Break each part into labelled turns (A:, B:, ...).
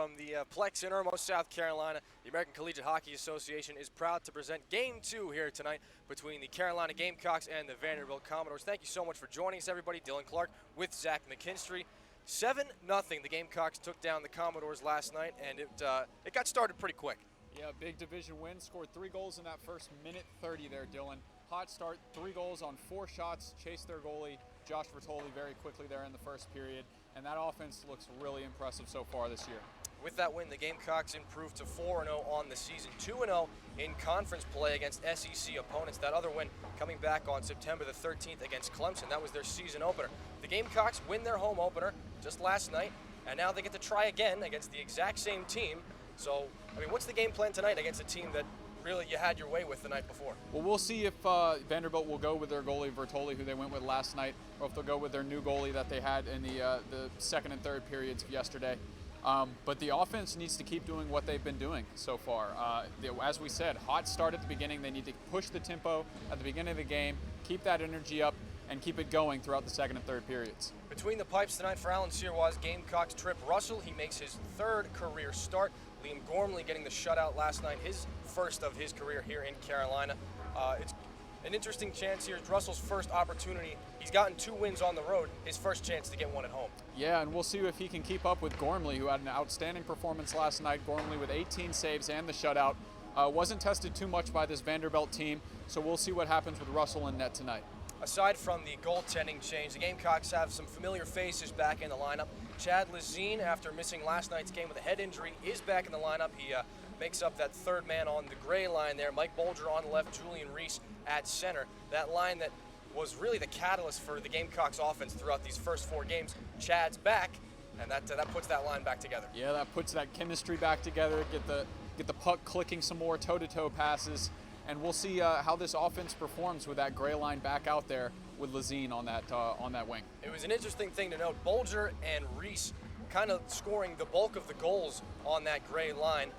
A: from the Plex in Irmo, South Carolina. The American Collegiate Hockey Association is proud to present Game 2 here tonight between the Carolina Gamecocks and the Vanderbilt Commodores. Thank you so much for joining us, everybody. Dillon Clark with Zach McKinstry. 7-0, the Gamecocks took down the Commodores last night, and it got started pretty quick.
B: Yeah, big division win. Scored 3 goals in that first minute 30 there, Dillon. Hot start, 3 goals on 4 shots. Chased their goalie, Josh Bertoli, very quickly there in the first period. And that offense looks really impressive so far this year.
A: With that win, the Gamecocks improved to 4-0 on the season, 2-0 in conference play against SEC opponents. That other win coming back on September the 13th against Clemson. That was their season opener. The Gamecocks win their home opener just last night, and now they get to try again against the exact same team. So, I mean, what's the game plan tonight against a team that really you had your way with the night before?
B: Well, we'll see if Vanderbilt will go with their goalie, Bertoli, who they went with last night, or if they'll go with their new goalie that they had in the second and third periods of yesterday. But the offense needs to keep doing what they've been doing so far. As we said, hot start at the beginning. They need to push the tempo at the beginning of the game, keep that energy up, and keep it going throughout the second and third periods.
A: Between the pipes tonight for Alan Sirois, Gamecocks Trip Russell. He makes his 3rd career start. Liam Gormley getting the shutout last night, his first of his career here in Carolina. It's an interesting chance here. It's Russell's first opportunity. He's gotten 2 wins on the road, his first chance to get one at home.
B: Yeah, and we'll see if he can keep up with Gormley, who had an outstanding performance last night. Gormley with 18 saves and the shutout. Wasn't tested too much by this Vanderbilt team, so we'll see what happens with Russell in net tonight.
A: Aside from the goaltending change, the Gamecocks have some familiar faces back in the lineup. Chad Lazine, after missing last night's game with a head injury, is back in the lineup. He makes up that 3rd man on the gray line there. Mike Bolger on the left, Julian Reese at center. That line that was really the catalyst for the Gamecocks offense throughout these first 4 games. Chad's back, and that puts that line back together.
B: Yeah, that puts that chemistry back together. Get the puck clicking some more toe-to-toe passes. And we'll see how this offense performs with that gray line back out there with Lazine on that wing.
A: It was an interesting thing to note. Bolger and Reese kind of scoring the bulk of the goals on that gray line,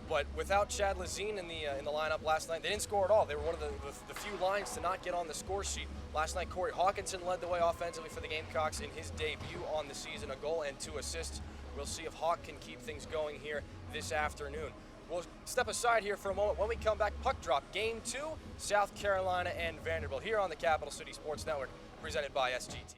A: but without Chad Lazine in the lineup last night, they didn't score at all. They were one of the few lines to not get on the score sheet. Last night, Corey Hawkinson led the way offensively for the Gamecocks in his debut on the season, a goal and 2 assists. We'll see if Hawk can keep things going here this afternoon. We'll step aside here for a moment. When we come back, puck drop, Game 2, South Carolina and Vanderbilt here on the Capital City Sports Network, presented by SGT.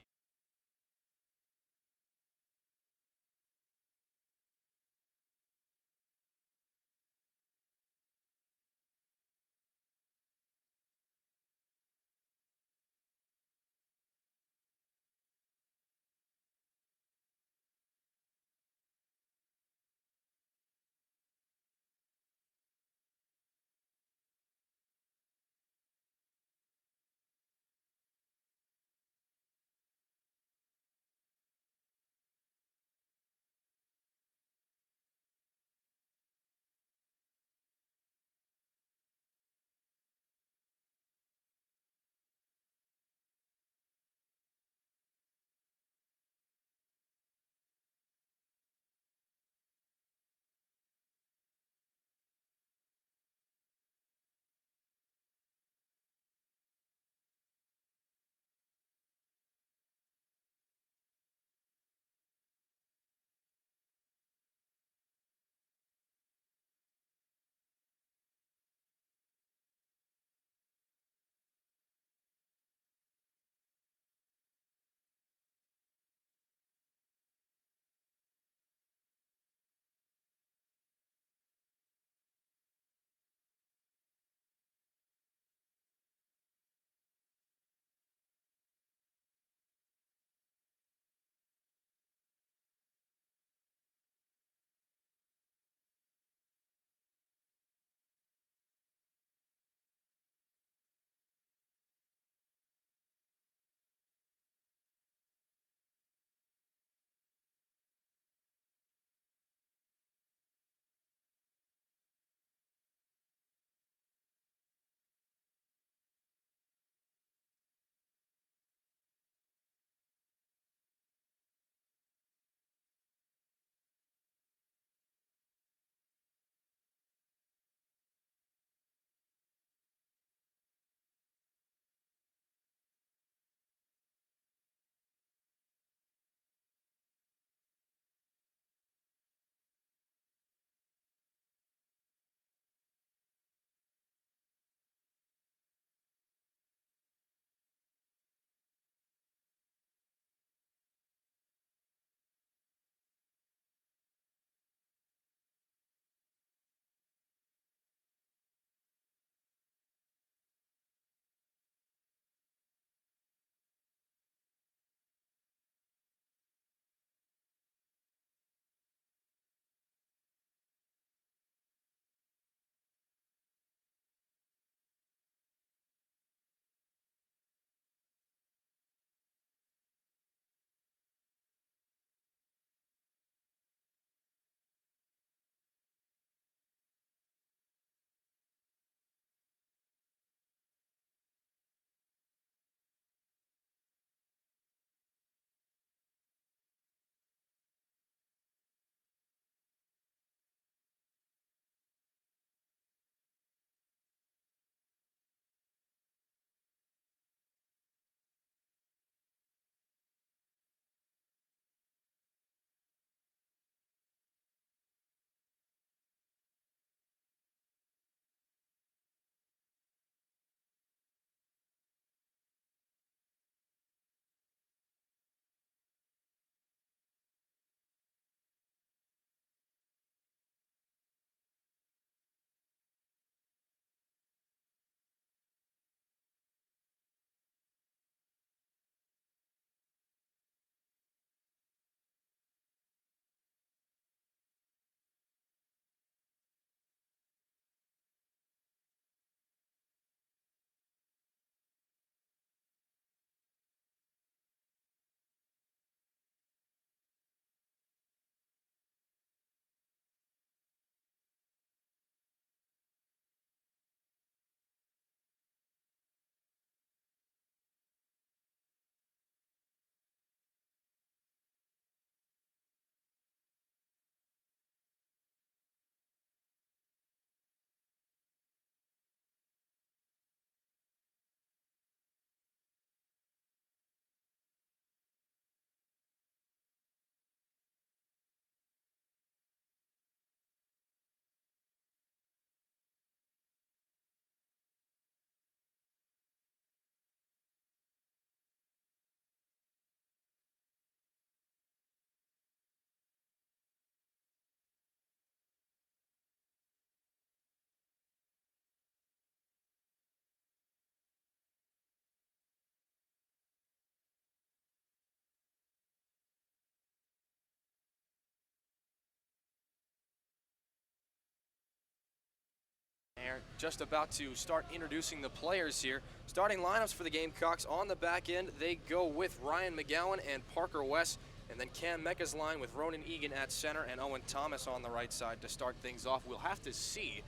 A: just about to start introducing the players here. Starting lineups for the Gamecocks on the back end, they go with Ryan McGowan and Parker West, and then Cam Mecca's line with Ronan Egan at center and Owen Thomas on the right side to start things off. We'll have to see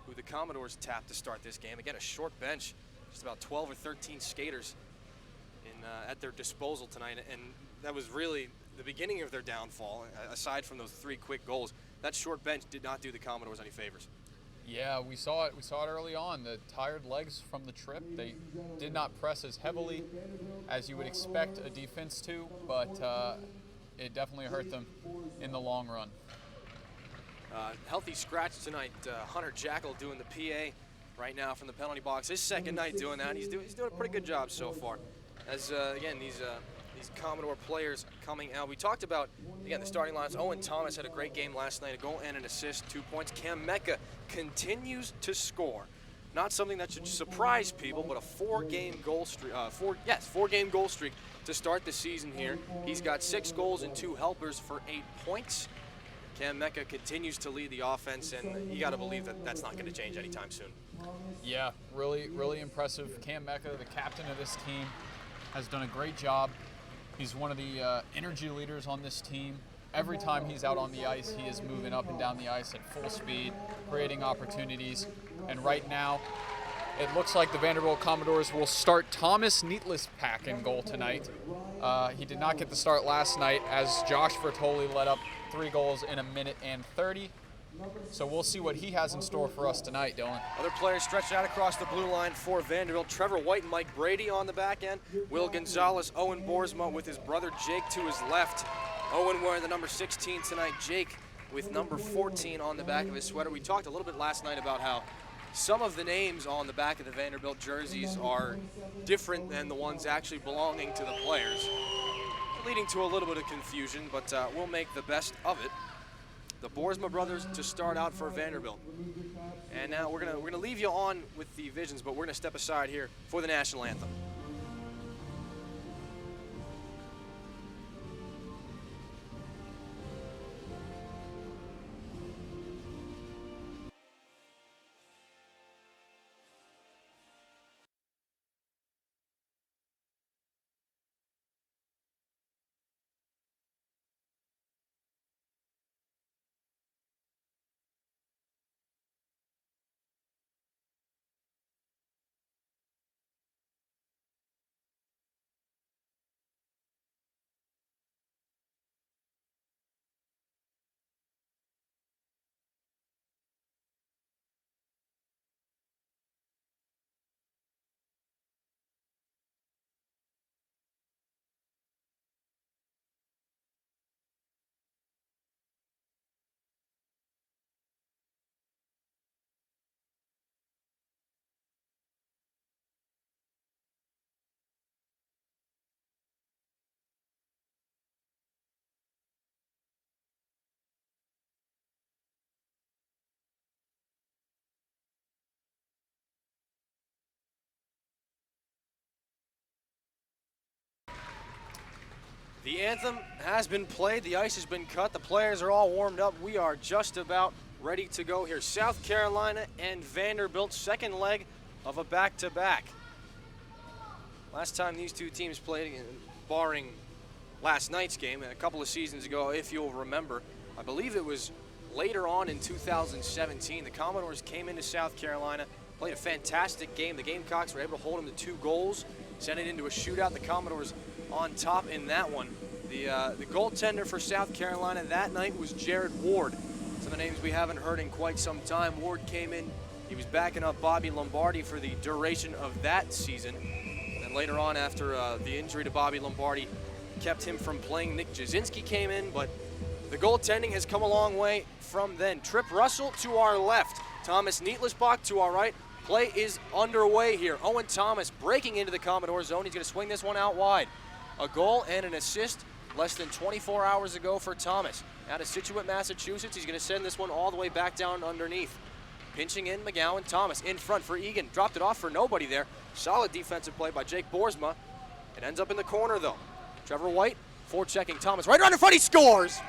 A: who the Commodores tap to start this game. Again, a short bench, just about 12 or 13 skaters at their disposal tonight, and that was really the beginning of their downfall. Aside from those 3 quick goals, that short bench did not do the Commodores any favors.
B: Yeah, we saw it. We saw it early on. The tired legs from the trip. They did not press as heavily as you would expect a defense to, but it definitely hurt them in the long run.
A: Healthy scratch tonight. Hunter Jackal doing the PA right now from the penalty box. His second night doing that. He's doing a pretty good job so far. As again, these Commodore players coming out. We talked about, again, the starting lines. Owen Thomas had a great game last night, a goal and an assist, 2 points. Cam Mecca continues to score. Not something that should surprise people, but a 4-game goal streak. 4-game goal streak to start the season here. He's got 6 goals and 2 helpers for 8 points. Cam Mecca continues to lead the offense, and you got to believe that that's not going to change anytime soon.
B: Yeah, really, really impressive. Cam Mecca, the captain of this team, has done a great job. He's one of the energy leaders on this team. Every time he's out on the ice, he is moving up and down the ice at full speed, creating opportunities. And right now, it looks like the Vanderbilt Commodores will start Thomas Neatlispack in goal tonight. He did not get the start last night as Josh Vertoli let up 3 goals in 1 minute and 30. So we'll see what he has in store for us tonight, Dillon.
A: Other players stretched out across the blue line for Vanderbilt. Trevor White and Mike Brady on the back end. Will Gonzalez, Owen Boersma with his brother Jake to his left. Owen wearing the number 16 tonight. Jake with number 14 on the back of his sweater. We talked a little bit last night about how some of the names on the back of the Vanderbilt jerseys are different than the ones actually belonging to the players, leading to a little bit of confusion, but we'll make the best of it. The Boersma brothers to start out for Vanderbilt. And now we're gonna leave you on with the Visions, but we're gonna step aside here for the national anthem. The anthem has been played, the ice has been cut, the players are all warmed up. We are just about ready to go here. South Carolina and Vanderbilt, second leg of a back-to-back. Last time these two teams played, barring last night's game, a couple of seasons ago, if you'll remember, I believe it was later on in 2017, the Commodores came into South Carolina, played a fantastic game. The Gamecocks were able to hold them to 2 goals, send it into a shootout. The Commodores on top in that one. The goaltender for South Carolina that night was Jared Ward. Some of the names we haven't heard in quite some time. Ward came in, he was backing up Bobby Lombardi for the duration of that season. And then later on, after the injury to Bobby Lombardi kept him from playing, Nick Jasinski came in, but the goaltending has come a long way from then. Trip Russell to our left, Thomas Neatlisbach to our right. Play is underway here. Owen Thomas breaking into the Commodore zone. He's going to swing this one out wide. A goal and an assist less than 24 hours ago for Thomas. Out of Scituate, Massachusetts, he's going to send this one all the way back down underneath. Pinching in McGowan, Thomas in front for Egan. Dropped it off for nobody there. Solid defensive play by Jake Boersma. It ends up in the corner though. Trevor White forechecking Thomas. Right around in front, he scores!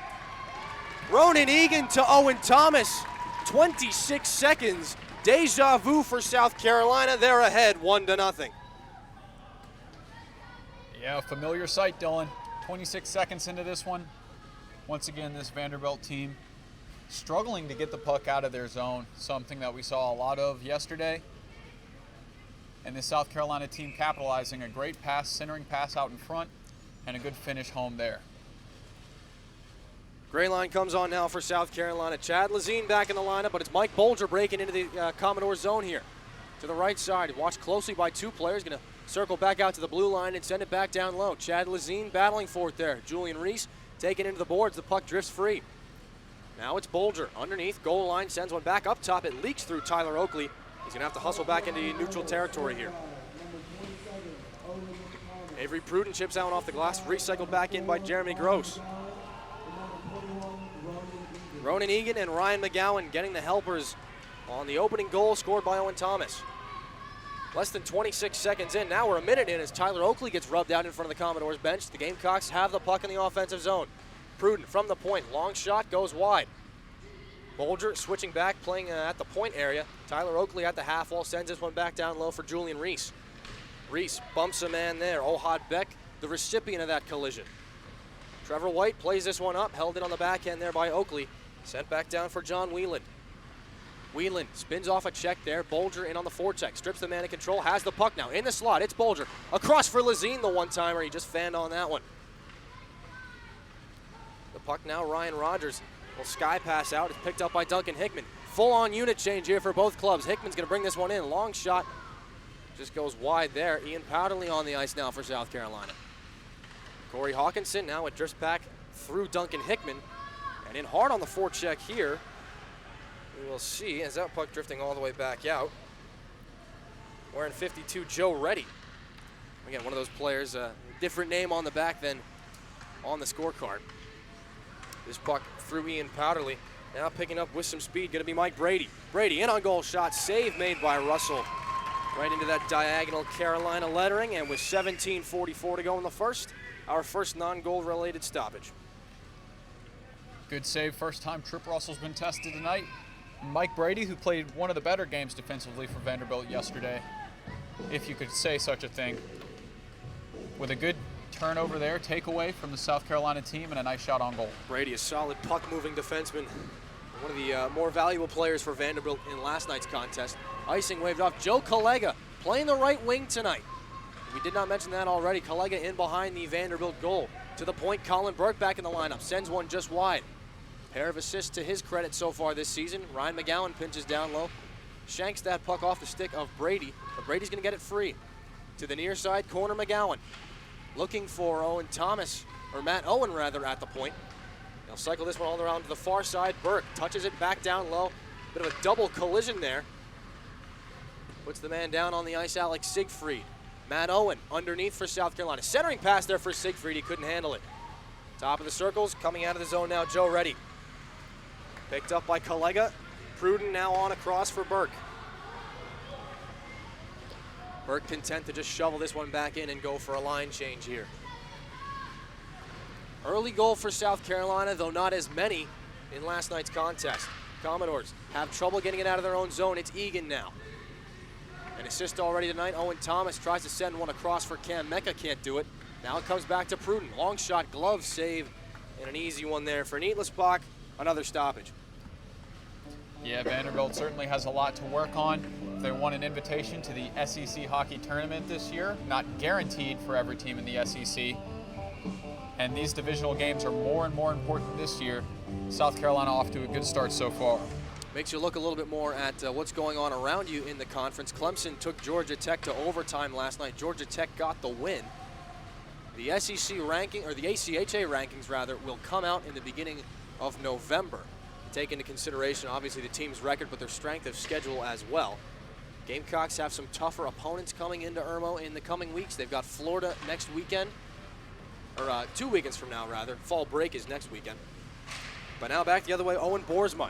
A: Ronan Egan to Owen Thomas. 26 seconds Deja vu for South Carolina. They're ahead 1-0.
B: Yeah, familiar sight, Dillon. 26 seconds into this one. Once again, this Vanderbilt team struggling to get the puck out of their zone, something that we saw a lot of yesterday. And the South Carolina team capitalizing a great pass, centering pass out in front, and a good finish home there.
A: Gray line comes on now for South Carolina. Chad Lazine back in the lineup, but it's Mike Bolger breaking into the Commodore zone here. To the right side, watched closely by two players, going to circle back out to the blue line and send it back down low. Chad Lazine battling for it there. Julian Reese taking into the boards. The puck drifts free. Now it's Bolger underneath, goal line, sends one back up top. It leaks through Tyler Oakley. He's going to have to hustle back into neutral territory here. Avery Pruden chips out off the glass, recycled back in by Jeremy Gross. Ronan Egan and Ryan McGowan getting the helpers on the opening goal scored by Owen Thomas. Less than 26 seconds in. Now we're a minute in as Tyler Oakley gets rubbed out in front of the Commodores bench. The Gamecocks have the puck in the offensive zone. Pruden from the point. Long shot goes wide. Bolger switching back, playing at the point area. Tyler Oakley at the half wall sends this one back down low for Julian Reese. Reese bumps a man there. Ohad Beck, the recipient of that collision. Trevor White plays this one up, held it on the backhand there by Oakley. Sent back down for John Whelan. Whelan spins off a check there. Bolger in on the forecheck. Strips the man in control. Has the puck now in the slot. It's Bolger. Across for Lazine, the one-timer. He just fanned on that one. The puck now, Ryan Rogers. Will sky pass out. It's picked up by Duncan Hickman. Full-on unit change here for both clubs. Hickman's going to bring this one in. Long shot. Just goes wide there. Ian Powderly on the ice now for South Carolina. Corey Hawkinson. Now it drifts back through Duncan Hickman. And in hard on the forecheck here. We will see as that puck drifting all the way back out. Wearing 52, Joe Reddy. Again, one of those players, different name on the back than on the scorecard. This puck through Ian Powderly. Now picking up with some speed, going to be Mike Brady. Brady in on goal shot, save made by Russell. Right into that diagonal Carolina lettering, and with 17:44 to go in the first, our first non-goal related stoppage.
B: Good save, first time Trip Russell's been tested tonight. Mike Brady, who played one of the better games defensively for Vanderbilt yesterday, if you could say such a thing, with a good turnover there, takeaway from the South Carolina team, and a nice shot on goal.
A: Brady, a solid puck-moving defenseman, one of the more valuable players for Vanderbilt in last night's contest. Icing waved off. Joe Collega playing the right wing tonight. We did not mention that already. Collega in behind the Vanderbilt goal. To the point, Colin Burke back in the lineup, sends one just wide. Pair of assists to his credit so far this season. Ryan McGowan pinches down low, shanks that puck off the stick of Brady, but Brady's going to get it free. To the near side corner, McGowan looking for Owen Thomas, or Matt Owen rather, at the point. They'll cycle this one all around to the far side. Burke touches it back down low. Bit of a double collision there. Puts the man down on the ice, Alex Siegfried. Matt Owen underneath for South Carolina. Centering pass there for Siegfried. He couldn't handle it. Top of the circles, coming out of the zone now, Joe Reddy. Picked up by Collega. Pruden now on across for Burke. Burke content to just shovel this one back in and go for a line change here. Early goal for South Carolina, though not as many in last night's contest. Commodores have trouble getting it out of their own zone. It's Egan now. An assist already tonight. Owen Thomas tries to send one across for Cam Mecca, can't do it. Now it comes back to Pruden. Long shot, glove save, and an easy one there for Needless Bach. Another stoppage.
B: Yeah, Vanderbilt certainly has a lot to work on. They won an invitation to the SEC hockey tournament this year, not guaranteed for every team in the SEC. And these divisional games are more and more important this year. South Carolina off to a good start so far.
A: Makes you look a little bit more at what's going on around you in the conference. Clemson took Georgia Tech to overtime last night. Georgia Tech got the win. The SEC ranking, or the ACHA rankings rather, will come out in the beginning of November. Take into consideration, obviously, the team's record, but their strength of schedule as well. Gamecocks have some tougher opponents coming into Irmo in the coming weeks. They've got Florida next weekend, or 2 weekends from now, rather. Fall break is next weekend. But now back the other way, Owen Boersma.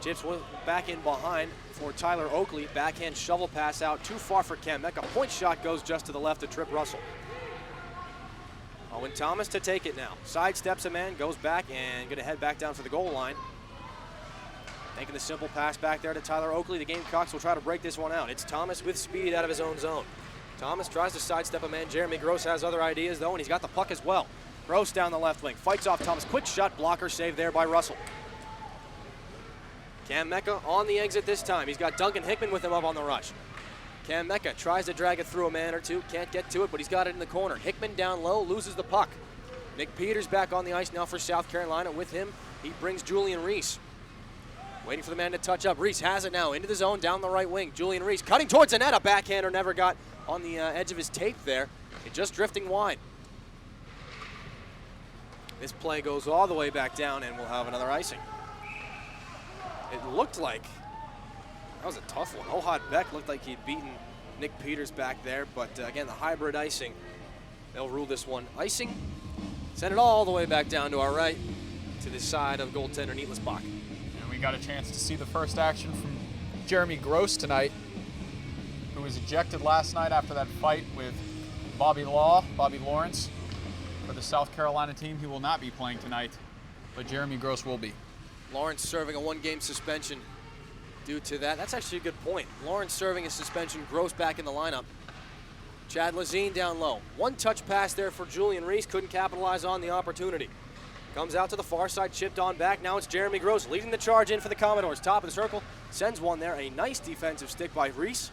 A: Chips back in behind for Tyler Oakley. Backhand shovel pass out, too far for Cam Mecca. Point shot goes just to the left of Trip Russell. Owen Thomas to take it now. Sidesteps a man, goes back, and going to head back down for the goal line. Making the simple pass back there to Tyler Oakley. The Gamecocks will try to break this one out. It's Thomas with speed out of his own zone. Thomas tries to sidestep a man. Jeremy Gross has other ideas, though, and he's got the puck as well. Gross down the left wing. Fights off Thomas. Quick shot, blocker save there by Russell. Cam Mecca on the exit this time. He's got Duncan Hickman with him up on the rush. Cam Mecca tries to drag it through a man or two. Can't get to it, but he's got it in the corner. Hickman down low, loses the puck. Nick Peters back on the ice now for South Carolina. With him, he brings Julian Reese. Waiting for the man to touch up. Reese has it now into the zone down the right wing. Julian Reese cutting towards the net. A backhander never got on the edge of his tape there. It just drifting wide. This play goes all the way back down, and we'll have another icing. It looked like that was a tough one. Ohad Beck looked like he'd beaten Nick Peters back there, but again, the hybrid icing, they'll rule this one icing. Send it all the way back down to our right, to the side of goaltender Neatlis Bach.
B: And we got a chance to see the first action from Jeremy Gross tonight, who was ejected last night after that fight with Bobby Lawrence. For the South Carolina team, he will not be playing tonight, but Jeremy Gross will be.
A: Lawrence serving a one-game suspension due to that. That's actually a good point. Lawrence serving a suspension, Gross back in the lineup. Chad Lazine down low. One-touch pass there for Julian Reese, couldn't capitalize on the opportunity. Comes out to the far side, chipped on back. Now it's Jeremy Gross leading the charge in for the Commodores. Top of the circle, sends one there. A nice defensive stick by Reese.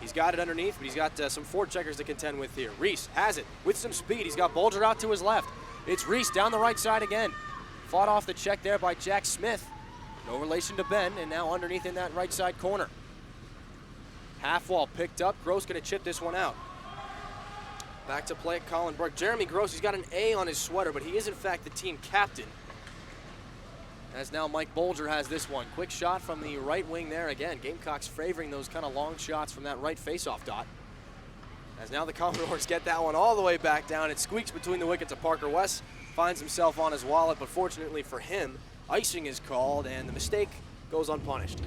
A: He's got it underneath, but he's got some forward checkers to contend with here. Reese has it with some speed. He's got Bulger out to his left. It's Reese down the right side again. Fought off the check there by Jack Smith. No relation to Ben, and now underneath in that right side corner. Half wall picked up. Gross going to chip this one out. Back to play at Colin Burke. Jeremy Gross, he's got an A on his sweater, but he is in fact the team captain. As now Mike Bulger has this one. Quick shot from the right wing there again. Gamecocks favoring those kind of long shots from that right faceoff dot. As now the Commodores get that one all the way back down. It squeaks between the wickets of Parker West. Finds himself on his wallet, but fortunately for him, icing is called and the mistake goes unpunished.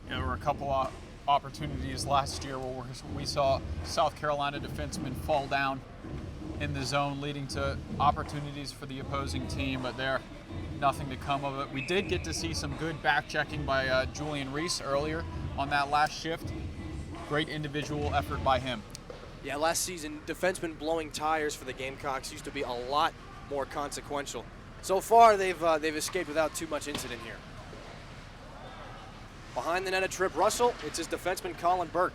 B: There were a couple of opportunities last year where we saw South Carolina defensemen fall down in the zone, leading to opportunities for the opposing team, but there, nothing to come of it. We did get to see some good back checking by Julian Reese earlier on that last shift. Great individual effort by him.
A: Yeah, last season, defensemen blowing tires for the Gamecocks used to be a lot more consequential. So far, they've escaped without too much incident here. Behind the net of Trip Russell, it's his defenseman Colin Burke.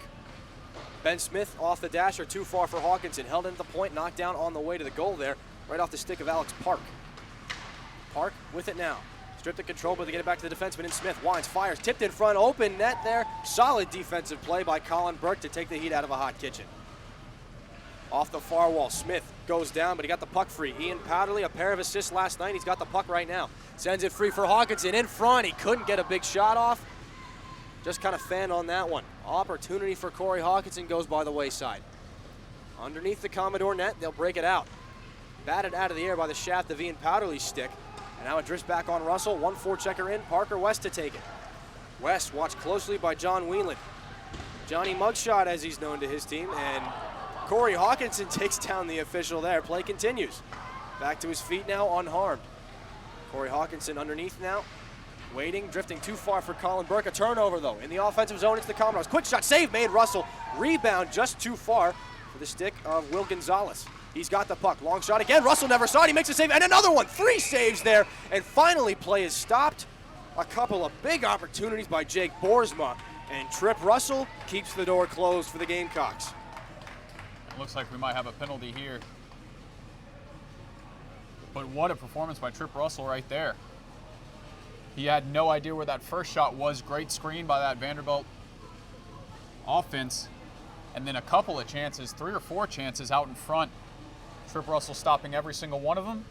A: Ben Smith off the dasher, too far for Hawkinson. Held into the point, knocked down on the way to the goal there, right off the stick of Alex Park. Park with it now. Stripped the control, but they get it back to the defenseman in Smith. Winds, fires, tipped in front, open net there. Solid defensive play by Colin Burke to take the heat out of a hot kitchen. Off the far wall, Smith goes down, but he got the puck free. Ian Powderly, a pair of assists last night. He's got the puck right now. Sends it free for Hawkinson in front. He couldn't get a big shot off. Just kind of fanned on that one. Opportunity for Corey Hawkinson goes by the wayside. Underneath the Commodore net, they'll break it out. Batted out of the air by the shaft of Ian Powderly's stick. And now it drifts back on Russell. 1-4 checker in, Parker West to take it. West watched closely by John Whelan. Johnny Mugshot, as he's known to his team, and Corey Hawkinson takes down the official there. Play continues. Back to his feet now, unharmed. Corey Hawkinson underneath now. Waiting, drifting too far for Colin Burke. A turnover, though. In the offensive zone, it's the Commodores. Quick shot, save made, Russell. Rebound just too far for the stick of Will Gonzalez. He's got the puck. Long shot again. Russell never saw it. He makes a save, and another one. 3 saves there, and finally play is stopped. A couple of big opportunities by Jake Boersma, and Trip Russell keeps the door closed for the Gamecocks.
B: It looks like we might have a penalty here. But what a performance by Trip Russell right there. He had no idea where that first shot was. Great screen by that Vanderbilt offense. And then a couple of chances, 3 or 4 chances out in front. Trip Russell stopping every single one of them.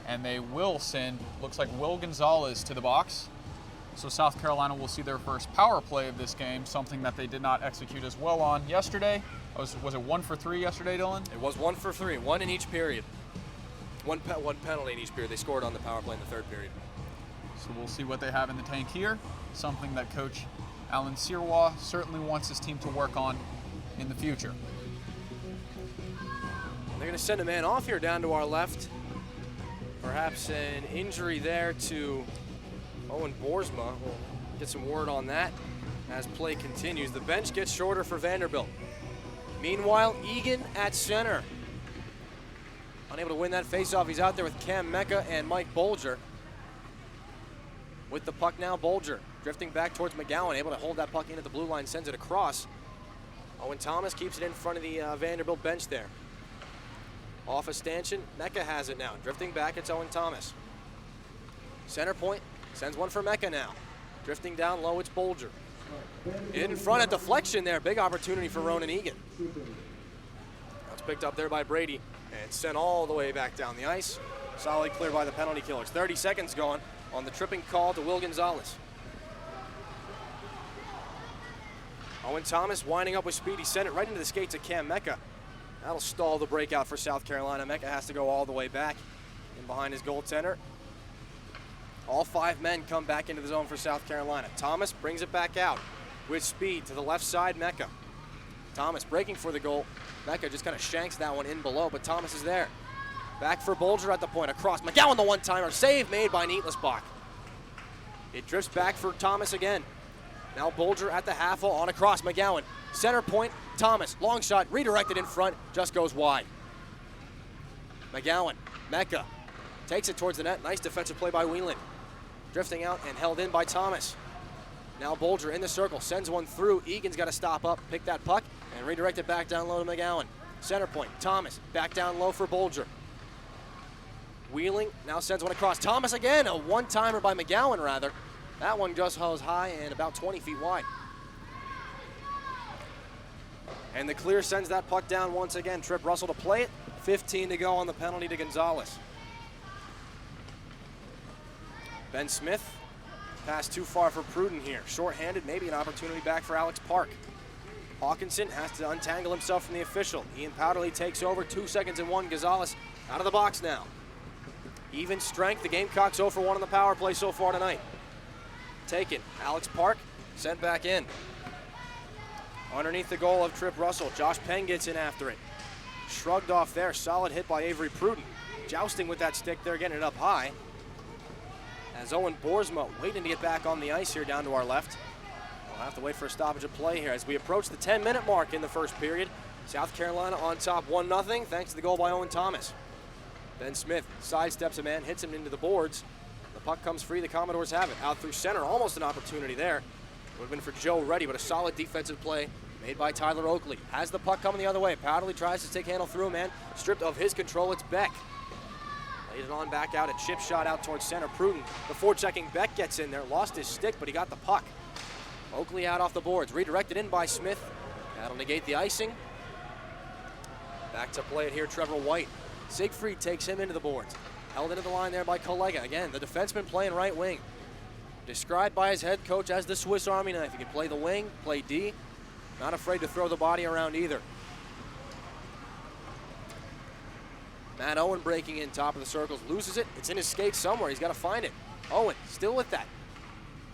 B: And they will send, looks like Will Gonzalez to the box. So South Carolina will see their first power play of this game, something that they did not execute as well on yesterday. Was it 1 for 3 yesterday, Dillon?
A: It was 1 for 3, 1 in each period. One penalty in each period. They scored on the power play in the third period.
B: So we'll see what they have in the tank here. Something that Coach Alan Sirois certainly wants his team to work on in the future.
A: They're going to send a man off here down to our left. Perhaps an injury there to Owen Boersma will get some word on that as play continues. The bench gets shorter for Vanderbilt. Meanwhile, Egan at center. Unable to win that faceoff. He's out there with Cam Mecca and Mike Bolger. With the puck now, Bolger drifting back towards McGowan, able to hold that puck in at the blue line, sends it across. Owen Thomas keeps it in front of the Vanderbilt bench there. Off a stanchion, Mecca has it now. Drifting back, it's Owen Thomas. Center point, sends one for Mecca now. Drifting down low, it's Bolger. In front at deflection there, big opportunity for Ronan Egan. That's picked up there by Brady and sent all the way back down the ice. Solid clear by the penalty killers. 30 seconds gone on the tripping call to Will Gonzalez. Owen Thomas winding up with speed. He sent it right into the skates of Cam Mecca. That'll stall the breakout for South Carolina. Mecca has to go all the way back in behind his goaltender. All 5 men come back into the zone for South Carolina. Thomas brings it back out with speed to the left side, Mecca. Thomas breaking for the goal. Mecca just kind of shanks that one in below, but Thomas is there. Back for Bolger at the point, across. McGowan the one-timer, save made by Nietlisbach. It drifts back for Thomas again. Now Bolger at the half hole on across, McGowan. Center point, Thomas, long shot, redirected in front, just goes wide. McGowan, Mecca, takes it towards the net. Nice defensive play by Whelan. Drifting out and held in by Thomas. Now Bolger in the circle, sends one through. Egan's got to stop up, pick that puck, and redirect it back down low to McGowan. Center point, Thomas, back down low for Bolger. Wheeling, now sends one across. Thomas again, a one-timer by McGowan rather. That one just goes high and about 20 feet wide. And the clear sends that puck down once again. Trip Russell to play it. 15 to go on the penalty to Gonzalez. Ben Smith, pass too far for Pruden here. Short-handed, maybe an opportunity back for Alex Park. Hawkinson has to untangle himself from the official. Ian Powderly takes over, 2 seconds and 1. Gonzalez out of the box now. Even strength, the Gamecocks 0 for 1 on the power play so far tonight. Taken, Alex Park sent back in. Underneath the goal of Trip Russell, Josh Penn gets in after it. Shrugged off there, solid hit by Avery Pruden. Jousting with that stick there, getting it up high. As Owen Boersma waiting to get back on the ice here down to our left. We'll have to wait for a stoppage of play here as we approach the 10-minute mark in the first period. South Carolina on top 1-0 thanks to the goal by Owen Thomas. Ben Smith sidesteps a man, hits him into the boards. The puck comes free, the Commodores have it. Out through center, almost an opportunity there. Would have been for Joe Reddy, but a solid defensive play made by Tyler Oakley. Has the puck coming the other way. Powderly tries to stick handle through a man. Stripped of his control, it's Beck. Laid it on back out, a chip shot out towards center. Pruden, before checking, Beck gets in there. Lost his stick, but he got the puck. Oakley out off the boards. Redirected in by Smith. That'll negate the icing. Back to play it here, Trevor White. Siegfried takes him into the boards. Held into the line there by Collega. Again, the defenseman playing right wing. Described by his head coach as the Swiss Army knife. He can play the wing, play D. Not afraid to throw the body around either. Matt Owen breaking in top of the circles. Loses it. It's in his skates somewhere. He's got to find it. Owen still with that.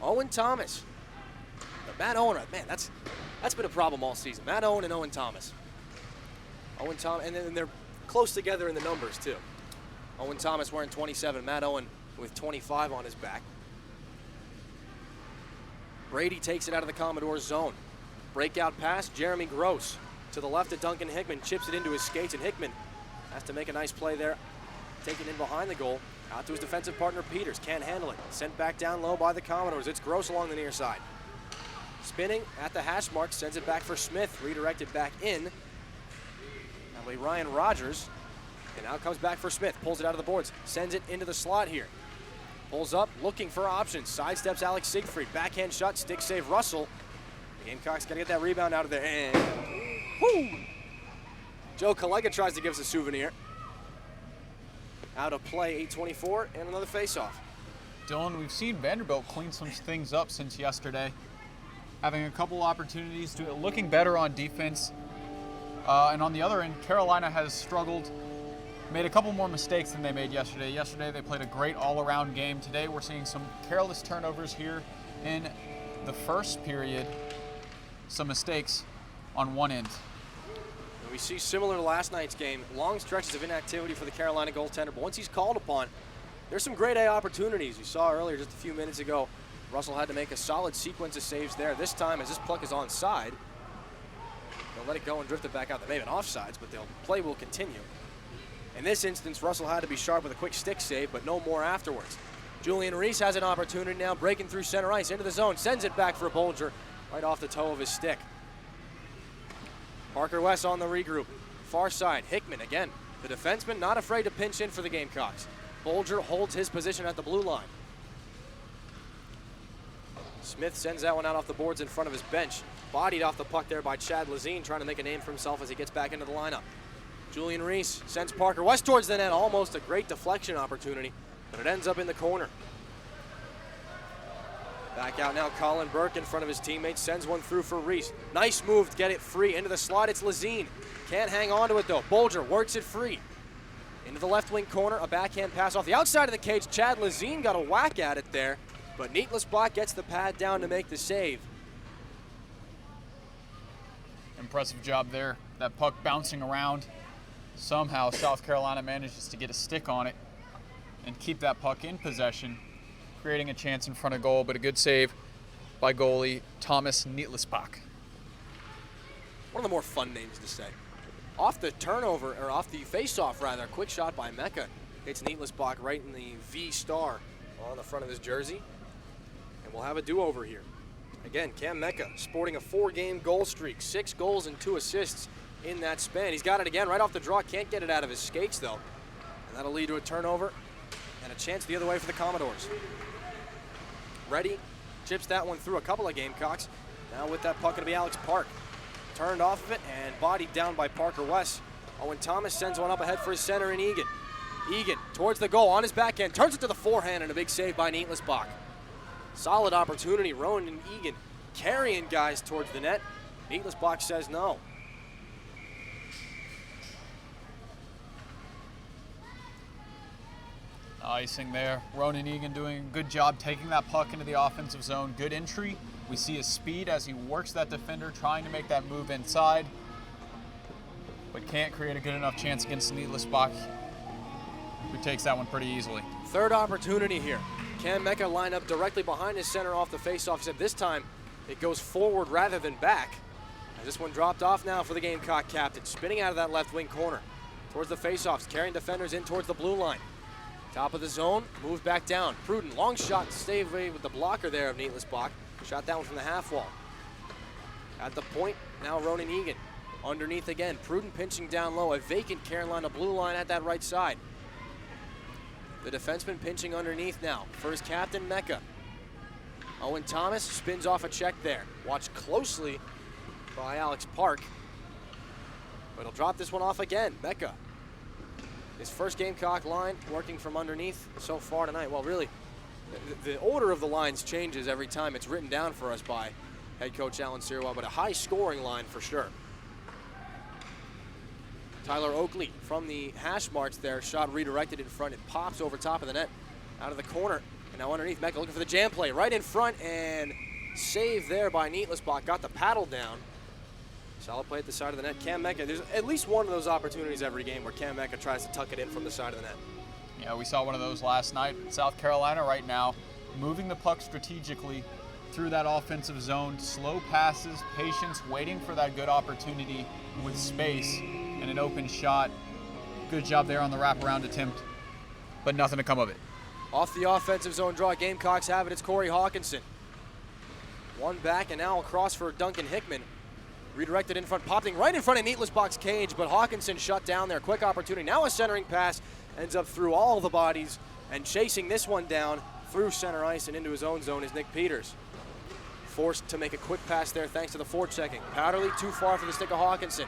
A: Owen Thomas. But Matt Owen, man, that's been a problem all season. Matt Owen and Owen Thomas. Owen Thomas, and then they're close together in the numbers too. Owen Thomas wearing 27, Matt Owen with 25 on his back. Brady takes it out of the Commodores zone. Breakout pass, Jeremy Gross. To the left of Duncan Hickman, chips it into his skates, and Hickman has to make a nice play there. Taken in behind the goal, out to his defensive partner Peters, can't handle it. Sent back down low by the Commodores, it's Gross along the near side. Spinning at the hash mark, sends it back for Smith, redirected back in. That way Ryan Rogers, and now comes back for Smith, pulls it out of the boards, sends it into the slot here. Pulls up, looking for options, sidesteps Alex Siegfried, backhand shot, stick save Russell. The Gamecocks gotta get that rebound out of there, and whoo! Joe Collega tries to give us a souvenir. Out of play, 8:24, and another faceoff.
B: Dillon, we've seen Vanderbilt clean some things up since yesterday. Having a couple opportunities, looking better on defense. And on the other end, Carolina has struggled, made a couple more mistakes than they made yesterday. Yesterday, they played a great all-around game. Today, we're seeing some careless turnovers here in the first period. Some mistakes on one end.
A: And we see, similar to last night's game, long stretches of inactivity for the Carolina goaltender, but once he's called upon, There's some grade A opportunities. You saw earlier just a few minutes ago, Russell had to make a solid sequence of saves there. This time, as this puck is onside, they'll let it go and drift it back out. They may have been offsides, but play will continue. In this instance, Russell had to be sharp with a quick stick save, but no more afterwards. Julian Reese has an opportunity now, breaking through center ice into the zone, sends it back for Bolger right off the toe of his stick. Parker West on the regroup. Far side, Hickman again. The defenseman not afraid to pinch in for the Gamecocks. Bolger holds his position at the blue line. Smith sends that one out off the boards in front of his bench. Bodied off the puck there by Chad Lazine, trying to make a name for himself as he gets back into the lineup. Julian Reese sends Parker West towards the net. Almost a great deflection opportunity, but it ends up in the corner. Back out now, Colin Burke in front of his teammates, sends one through for Reese. Nice move to get it free into the slot. It's Lazine. Can't hang on to it though. Bolger works it free. Into the left wing corner, a backhand pass off the outside of the cage. Chad Lazine got a whack at it there, but Nietlisbach gets the pad down to make the save.
B: Impressive job there. That puck bouncing around. Somehow South Carolina manages to get a stick on it and keep that puck in possession, creating a chance in front of goal, but a good save by goalie Thomas Nietlisbach.
A: One of the more fun names to say. Off the turnover, or off the face-off rather, quick shot by Mecca. Hits Nietlisbach right in the V star on the front of his jersey. And we'll have a do-over here. Again, Cam Mecca sporting a 4-game goal streak, 6 goals and 2 assists in that span. He's got it again right off the draw, can't get it out of his skates though. And that'll lead to a turnover and a chance the other way for the Commodores. Reddy chips that one through a couple of Gamecocks. Now with that puck, it'll be Alex Park. Turned off of it and bodied down by Parker West. Owen Thomas sends one up ahead for his center in Egan. Egan towards the goal on his backhand, turns it to the forehand, and a big save by Nietlisbach. Solid opportunity, Rowan and Egan carrying guys towards the net. Nietlisbach says no.
B: Icing there. Ronan Egan doing a good job taking that puck into the offensive zone. Good entry. We see his speed as he works that defender, trying to make that move inside, but can't create a good enough chance against Nietlisbach, who takes that one pretty easily.
A: Third opportunity here. Cam Mecca line up directly behind his center off the faceoff, except this time it goes forward rather than back. As this one dropped off now for the Gamecock captain, spinning out of that left wing corner towards the faceoffs, carrying defenders in towards the blue line. Top of the zone, moves back down. Pruden, long shot to stay away with the blocker there of Nietlisbach. Shot that one from the half wall. At the point, now Ronan Egan. Underneath again, Pruden pinching down low. A vacant Carolina blue line at that right side. The defenseman pinching underneath now for his captain, Mecca. Owen Thomas spins off a check there. Watched closely by Alex Park. But he'll drop this one off again. Mecca. His first Gamecock line working from underneath so far tonight. Well, really, the order of the lines changes every time it's written down for us by head coach Alan Sirwa, but a high-scoring line for sure. Tyler Oakley from the hash marks there, shot redirected in front. It pops over top of the net, out of the corner. And now underneath, Mecca looking for the jam play. Right in front, and save there by Nietlisbach. Got the paddle down. Solid play at the side of the net. Cam Mecca, there's at least one of those opportunities every game where Cam Mecca tries to tuck it in from the side of the net.
B: Yeah, we saw one of those last night. South Carolina right now moving the puck strategically through that offensive zone. Slow passes, patience, waiting for that good opportunity with space and an open shot. Good job there on the wraparound attempt, but nothing to come of it.
A: Off the offensive zone draw, Gamecocks have it. It's Corey Hawkinson. One back and now across for Duncan Hickman. Redirected in front, popping right in front of Nietlisbach's cage, but Hawkinson shut down there. Quick opportunity. Now a centering pass ends up through all the bodies, and chasing this one down through center ice and into his own zone is Nick Peters. Forced to make a quick pass there thanks to the forechecking. Powderly too far for the stick of Hawkinson.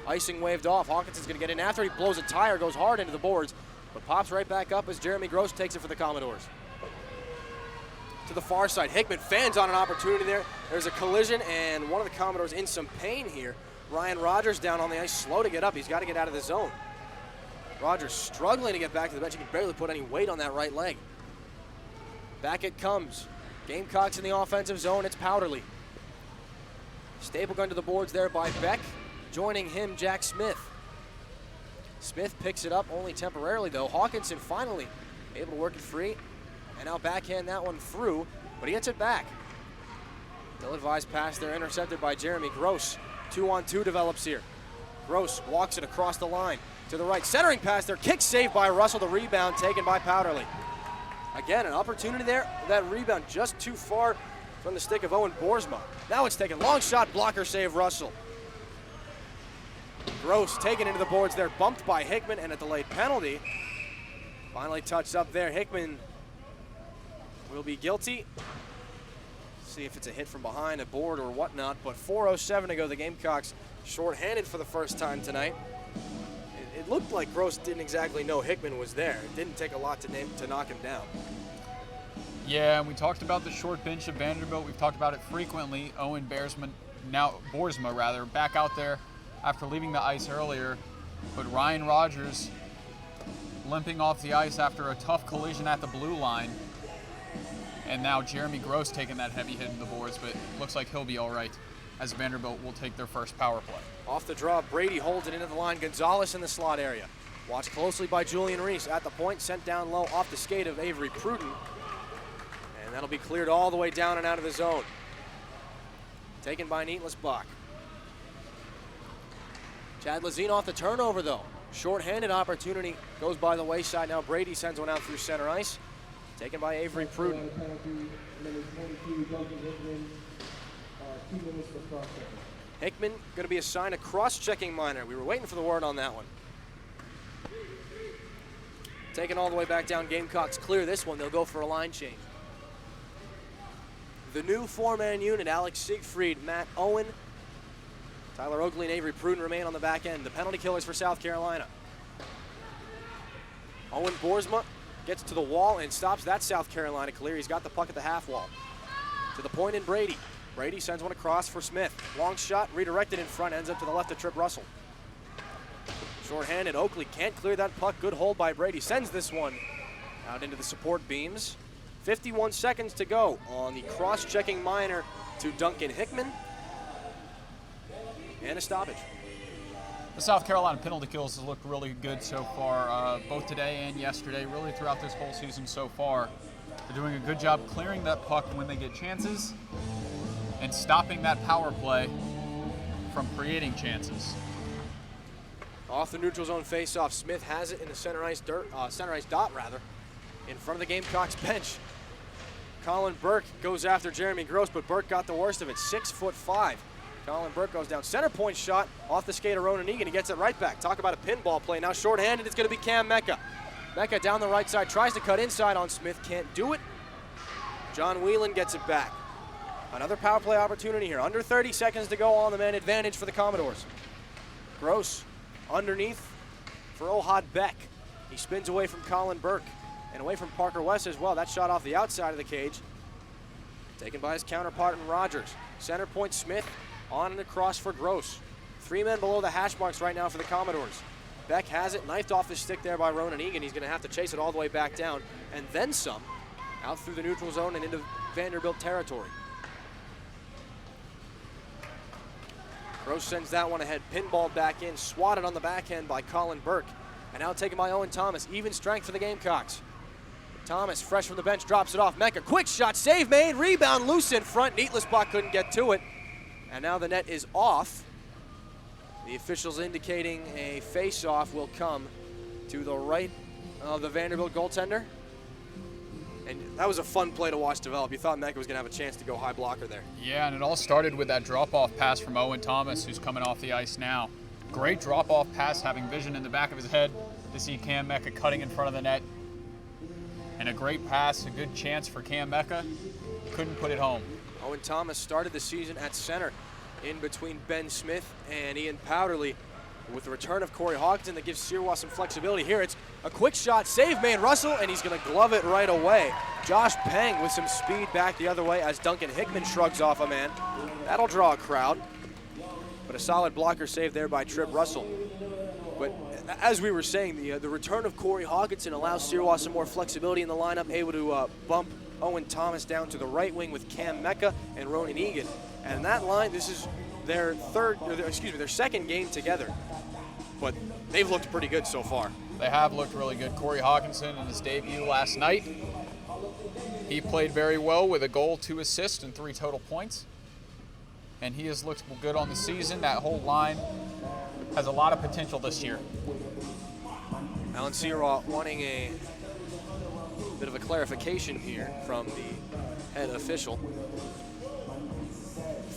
A: Icing waved off. Hawkinson's going to get in after he blows a tire, goes hard into the boards, but pops right back up as Jeremy Gross takes it for the Commodores. To the far side, Hickman fans on an opportunity there. There's a collision, and one of the Commodores in some pain here. Ryan Rogers down on the ice, slow to get up. He's got to get out of the zone. Rogers struggling to get back to the bench. He can barely put any weight on that right leg. Back it comes. Gamecocks in the offensive zone. It's Powderly. Staple gun to the boards there by Beck. Joining him, Jack Smith. Smith picks it up only temporarily, though. Hawkinson finally able to work it free, and now backhand that one through, but he gets it back. Ill-advised pass there, intercepted by Jeremy Gross. 2-on-2 develops here. Gross walks it across the line to the right. Centering pass there, kick saved by Russell. The rebound taken by Powderly. Again, an opportunity there. That rebound just too far from the stick of Owen Boersma. Now it's taken. Long shot, blocker save, Russell. Gross taken into the boards there, bumped by Hickman, and a delayed penalty. Finally touched up there. Hickman will be guilty. See if it's a hit from behind, a board or whatnot, but 4:07 to go. The Gamecocks shorthanded for the first time tonight. It looked like Gross didn't exactly know Hickman was there. It didn't take a lot to knock him down.
B: Yeah, and we talked about the short bench of Vanderbilt. We've talked about it frequently. Owen Boersma, back out there after leaving the ice earlier. But Ryan Rogers limping off the ice after a tough collision at the blue line. And now Jeremy Gross taking that heavy hit in the boards, but looks like he'll be all right as Vanderbilt will take their first power play.
A: Off the draw, Brady holds it into the line. Gonzalez in the slot area. Watched closely by Julian Reese at the point, sent down low off the skate of Avery Pruden. And that'll be cleared all the way down and out of the zone. Taken by Neatlis Bach. Chad Lazine off the turnover though. Short-handed opportunity goes by the wayside. Now Brady sends one out through center ice. Taken by Avery Pruden. Hickman going to be assigned a cross-checking minor. We were waiting for the word on that one. Taken all the way back down. Gamecocks clear this one. They'll go for a line change. The new four-man unit, Alex Siegfried, Matt Owen, Tyler Oakley, and Avery Pruden remain on the back end. The penalty killers for South Carolina. Owen Boersma gets to the wall and stops that South Carolina clear. He's got the puck at the half wall. To the point in Brady. Brady sends one across for Smith. Long shot, redirected in front, ends up to the left of Trip Russell. Short-handed, Oakley can't clear that puck. Good hold by Brady. Sends this one out into the support beams. 51 seconds to go on the cross-checking minor to Duncan Hickman. And a stoppage.
B: The South Carolina penalty kills have looked really good so far, both today and yesterday, really throughout this whole season so far. They're doing a good job clearing that puck when they get chances and stopping that power play from creating chances.
A: Off the neutral zone face-off, Smith has it in the center ice dot, in front of the Gamecocks bench. Colin Burke goes after Jeremy Gross, but Burke got the worst of it, 6'5". Colin Burke goes down. Center point shot off the skate of Ronan Egan. He gets it right back. Talk about a pinball play. Now shorthanded, it's going to be Cam Mecca. Mecca down the right side, tries to cut inside on Smith, can't do it. John Whelan gets it back. Another power play opportunity here. Under 30 seconds to go on the man advantage for the Commodores. Gross underneath for Ohad Beck. He spins away from Colin Burke and away from Parker West as well. That shot off the outside of the cage. Taken by his counterpart in Rogers. Center point Smith on and across for Gross. 3 men below the hash marks right now for the Commodores. Beck has it, knifed off his stick there by Ronan Egan. He's going to have to chase it all the way back down and then some, out through the neutral zone and into Vanderbilt territory. Gross sends that one ahead, pinballed back in, swatted on the backhand by Colin Burke, and now taken by Owen Thomas. Even strength for the Gamecocks. Thomas, fresh from the bench, drops it off. Mecca, quick shot, save made, rebound loose in front. Neatlis Bach couldn't get to it, and now the net is off. The officials indicating a face-off will come to the right of the Vanderbilt goaltender. And that was a fun play to watch develop. You thought Mecca was going to have a chance to go high blocker there.
B: Yeah, and it all started with that drop-off pass from Owen Thomas, who's coming off the ice now. Great drop-off pass, having vision in the back of his head to see Cam Mecca cutting in front of the net. And a great pass, a good chance for Cam Mecca. Couldn't put it home.
A: Owen Thomas started the season at center in between Ben Smith and Ian Powderly. With the return of Corey Hogton, that gives Sirois some flexibility. Here it's a quick shot, save made Russell, and he's going to glove it right away. Josh Peng with some speed back the other way as Duncan Hickman shrugs off a man. That'll draw a crowd. But a solid blocker save there by Trip Russell. But as we were saying, the return of Corey Hogginson allows Sirois some more flexibility in the lineup, able to bump Owen Thomas down to the right wing with Cam Mecca and Ronan Egan. And that line, this is their second game together. But they've looked pretty good so far.
B: They have looked really good. Corey Hawkinson in his debut last night, he played very well with a goal, 2 assists, and 3 total points. And he has looked good on the season. That whole line has a lot of potential this year.
A: Alan Sierra wanting a bit of a clarification here from the head official.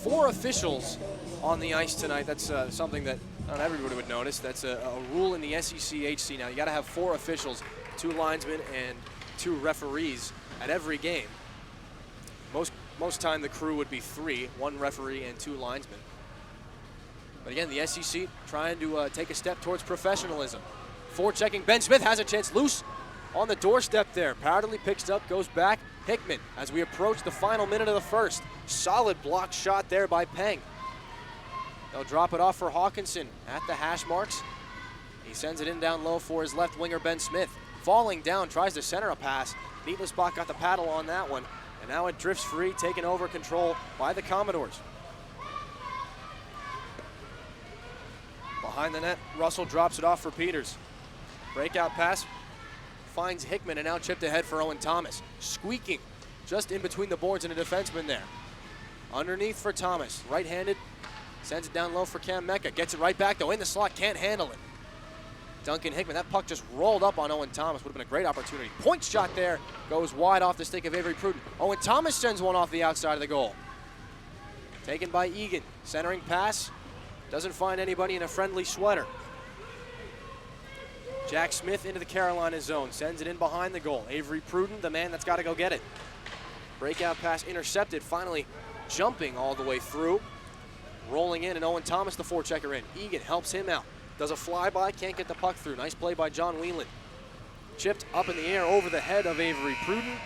A: 4 officials on the ice tonight. That's something that not everybody would notice. That's a rule in the SECHC now. You got to have 4 officials, 2 linesmen and 2 referees at every game. Most time the crew would be 3, 1 referee and 2 linesmen. But again, the SEC trying to take a step towards professionalism. Forechecking, Ben Smith has a chance, loose on the doorstep there. Powderly picks up, goes back. Hickman, as we approach the final minute of the first. Solid block shot there by Peng. They'll drop it off for Hawkinson at the hash marks. He sends it in down low for his left winger, Ben Smith. Falling down, tries to center a pass. Neatlisbach got the paddle on that one. And now it drifts free, taken over control by the Commodores. Behind the net, Russell drops it off for Peters. Breakout pass finds Hickman and now chipped ahead for Owen Thomas. Squeaking just in between the boards and a defenseman there. Underneath for Thomas, right-handed, sends it down low for Cam Mecca. Gets it right back though, in the slot, can't handle it. Duncan Hickman, that puck just rolled up on Owen Thomas, would have been a great opportunity. Point shot there, goes wide off the stick of Avery Pruden. Owen Thomas sends one off the outside of the goal. Taken by Egan, centering pass, doesn't find anybody in a friendly sweater. Jack Smith into the Carolina zone, sends it in behind the goal. Avery Pruden, the man that's got to go get it. Breakout pass intercepted, finally jumping all the way through. Rolling in, and Owen Thomas, the forechecker in. Egan helps him out. Does a flyby, can't get the puck through. Nice play by John Whelan. Chipped up in the air over the head of Avery Pruden.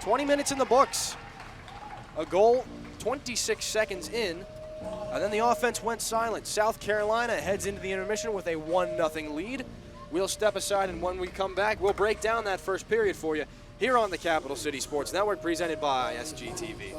A: 20 minutes in the books. A goal, 26 seconds in. And then the offense went silent. South Carolina heads into the intermission with a 1-0 lead. We'll step aside, and when we come back, we'll break down that first period for you here on the Capital City Sports Network, presented by SGTV.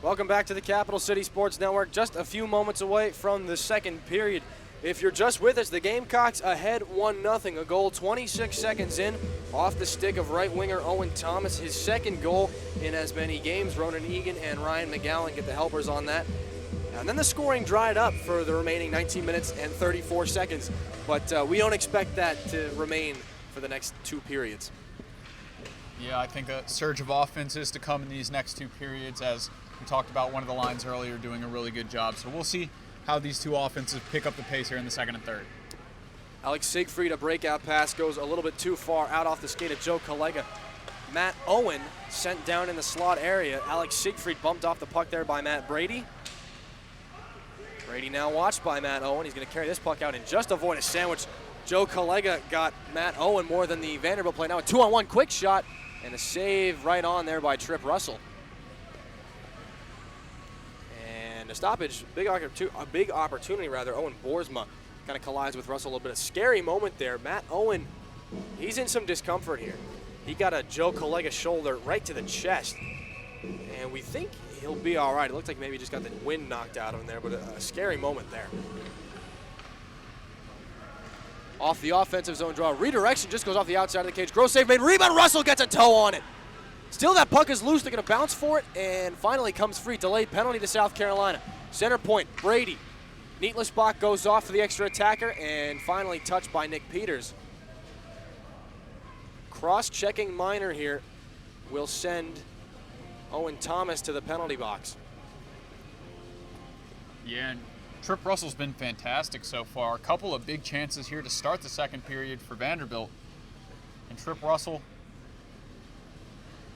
A: Welcome back to the Capital City Sports Network. Just a few moments away from the second period. If you're just with us, the Gamecocks ahead 1-0. A goal 26 seconds in off the stick of right winger Owen Thomas. His second goal in as many games. Ronan Egan and Ryan McGowan get the helpers on that. And then the scoring dried up for the remaining 19 minutes and 34 seconds. But we don't expect that to remain for the next two periods.
B: Yeah, I think a surge of offense is to come in these next two periods. As we talked about, one of the lines earlier doing a really good job. So we'll see how these two offenses pick up the pace here in the second and third.
A: Alex Siegfried, a breakout pass, goes a little bit too far out off the skate of Joe Collega. Matt Owen sent down in the slot area. Alex Siegfried bumped off the puck there by Matt Brady. Brady now watched by Matt Owen. He's going to carry this puck out and just avoid a sandwich. Joe Collega got Matt Owen more than the Vanderbilt play. Now a 2-on-1 quick shot and a save right on there by Trip Russell. And a stoppage, a big opportunity rather. Owen Boersma kind of collides with Russell a little bit. A scary moment there. Matt Owen, he's in some discomfort here. He got a Joe Collega shoulder right to the chest. And we think he'll be all right. It looked like maybe he just got the wind knocked out of him there, but a scary moment there. Off the offensive zone draw. Redirection just goes off the outside of the cage. Gross save made. Rebound. Russell gets a toe on it. Still that puck is loose. They're going to bounce for it and finally comes free. Delayed penalty to South Carolina. Center point, Brady. Neatlisbach goes off for the extra attacker and finally touched by Nick Peters. Cross-checking minor here will send Owen Thomas to the penalty box.
B: Yeah, and Trip Russell's been fantastic so far. A couple of big chances here to start the second period for Vanderbilt. And Trip Russell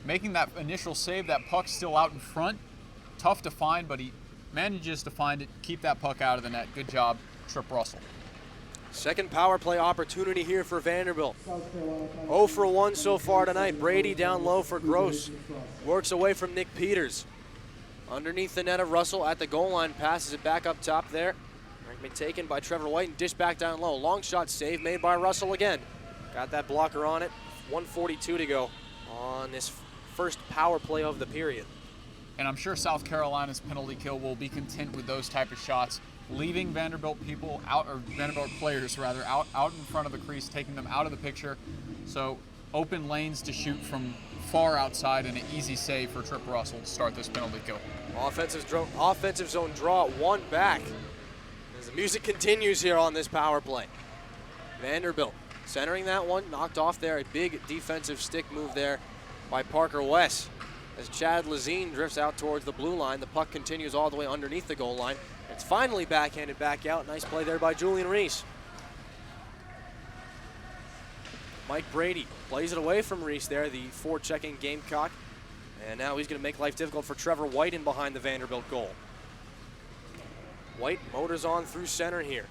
B: making that initial save. That puck's still out in front. Tough to find, but he manages to find it, keep that puck out of the net. Good job, Trip Russell.
A: Second power play opportunity here for Vanderbilt. 0 for 1 so far tonight. Brady down low for Gross. Works away from Nick Peters. Underneath the net of Russell at the goal line. Passes it back up top there. Taken by Trevor White and dished back down low. Long shot save made by Russell again. Got that blocker on it. 1:42 to go on this first power play of the period.
B: And I'm sure South Carolina's penalty kill will be content with those type of shots, leaving Vanderbilt people out, or Vanderbilt players rather, out in front of the crease, taking them out of the picture. So open lanes to shoot from far outside and an easy save for Trip Russell to start this penalty kill.
A: Offensive zone draw, one back. As the music continues here on this power play. Vanderbilt centering that one, knocked off there. A big defensive stick move there by Parker West. As Chad Lazine drifts out towards the blue line, the puck continues all the way underneath the goal line. It's finally backhanded back out. Nice play there by Julian Reese. Mike Brady plays it away from Reese there, the forechecking Gamecock. And now he's going to make life difficult for Trevor White in behind the Vanderbilt goal. White motors on through center here.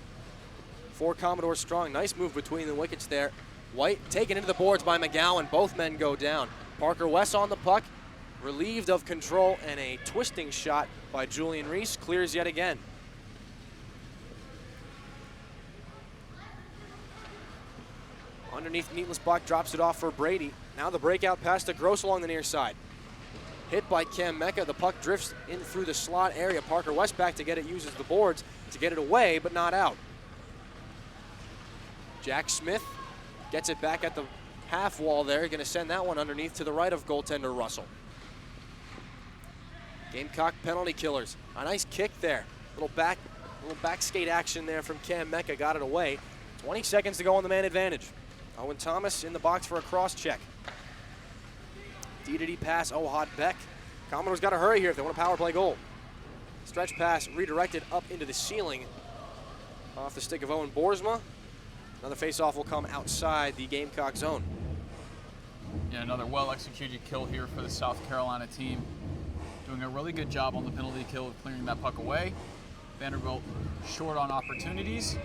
A: For Commodore Strong. Nice move between the wickets there. White taken into the boards by McGowan. Both men go down. Parker West on the puck. Relieved of control, and a twisting shot by Julian Reese clears yet again. Underneath, Neatlisbach drops it off for Brady. Now the breakout pass to Gross along the near side. Hit by Cam Mecca. The puck drifts in through the slot area. Parker West back to get it, uses the boards to get it away, but not out. Jack Smith gets it back at the half wall there. Going to send that one underneath to the right of goaltender Russell. Gamecock penalty killers. A nice kick there. Little back skate action there from Cam Mecca. Got it away. 20 seconds to go on the man advantage. Owen Thomas in the box for a cross check. D-to-D pass, Ohad Beck. Commodores got to hurry here if they want a power play goal. Stretch pass redirected up into the ceiling. Off the stick of Owen Boersma. Another face-off will come outside the Gamecock zone.
B: Yeah, another well-executed kill here for the South Carolina team. Doing a really good job on the penalty kill of clearing that puck away. Vanderbilt short on opportunities,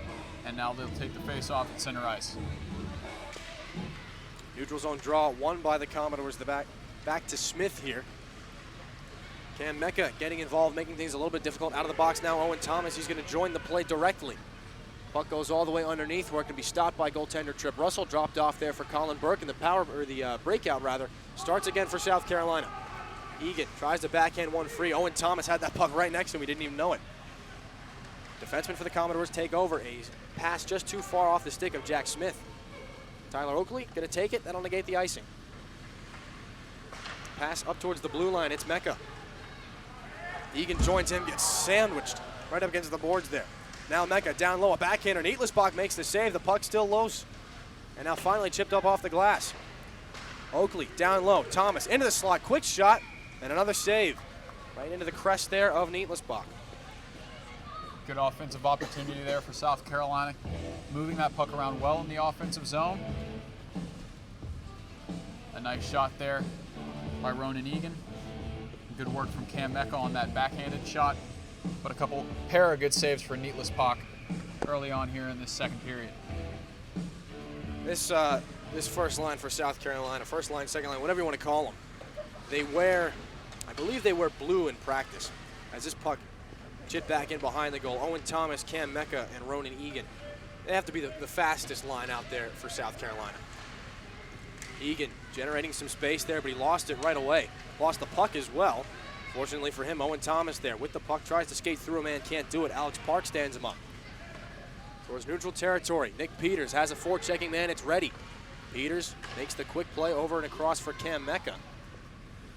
B: and now they'll take the face-off at center ice.
A: Neutral zone draw won by the Commodores. The back to Smith here. Cam Mecca getting involved, making things a little bit difficult. Out of the box now, Owen Thomas. He's going to join the play directly. Puck goes all the way underneath, where it can be stopped by goaltender Trip Russell. Dropped off there for Colin Burke, and the breakout rather starts again for South Carolina. Egan tries to backhand one free. Owen Thomas had that puck right next to him. He didn't even know it. Defensemen for the Commodores take over. A pass just too far off the stick of Jack Smith. Tyler Oakley going to take it. That'll negate the icing. Pass up towards the blue line. It's Mecca. Egan joins him, gets sandwiched right up against the boards there. Now Mecca down low, a backhander. Nietlisbach makes the save. The puck still loose. And now finally chipped up off the glass. Oakley down low. Thomas into the slot. Quick shot and another save. Right into the crest there of Nietlisbach.
B: Good offensive opportunity there for South Carolina. Moving that puck around well in the offensive zone. A nice shot there by Ronan Egan. Good work from Cam Mecca on that backhanded shot. But a pair of good saves for Nietlisbach early on here in this second period.
A: This first line for South Carolina, first line, second line, whatever you want to call them, I believe they wear blue in practice. As this puck chipped back in behind the goal, Owen Thomas, Cam Mecca, and Ronan Egan. They have to be the fastest line out there for South Carolina. Egan generating some space there, but he lost it right away. Lost the puck as well. Fortunately for him, Owen Thomas there with the puck, tries to skate through a man, can't do it. Alex Park stands him up. Towards neutral territory, Nick Peters has a forechecking man, it's ready. Peters makes the quick play over and across for Cam Mecca.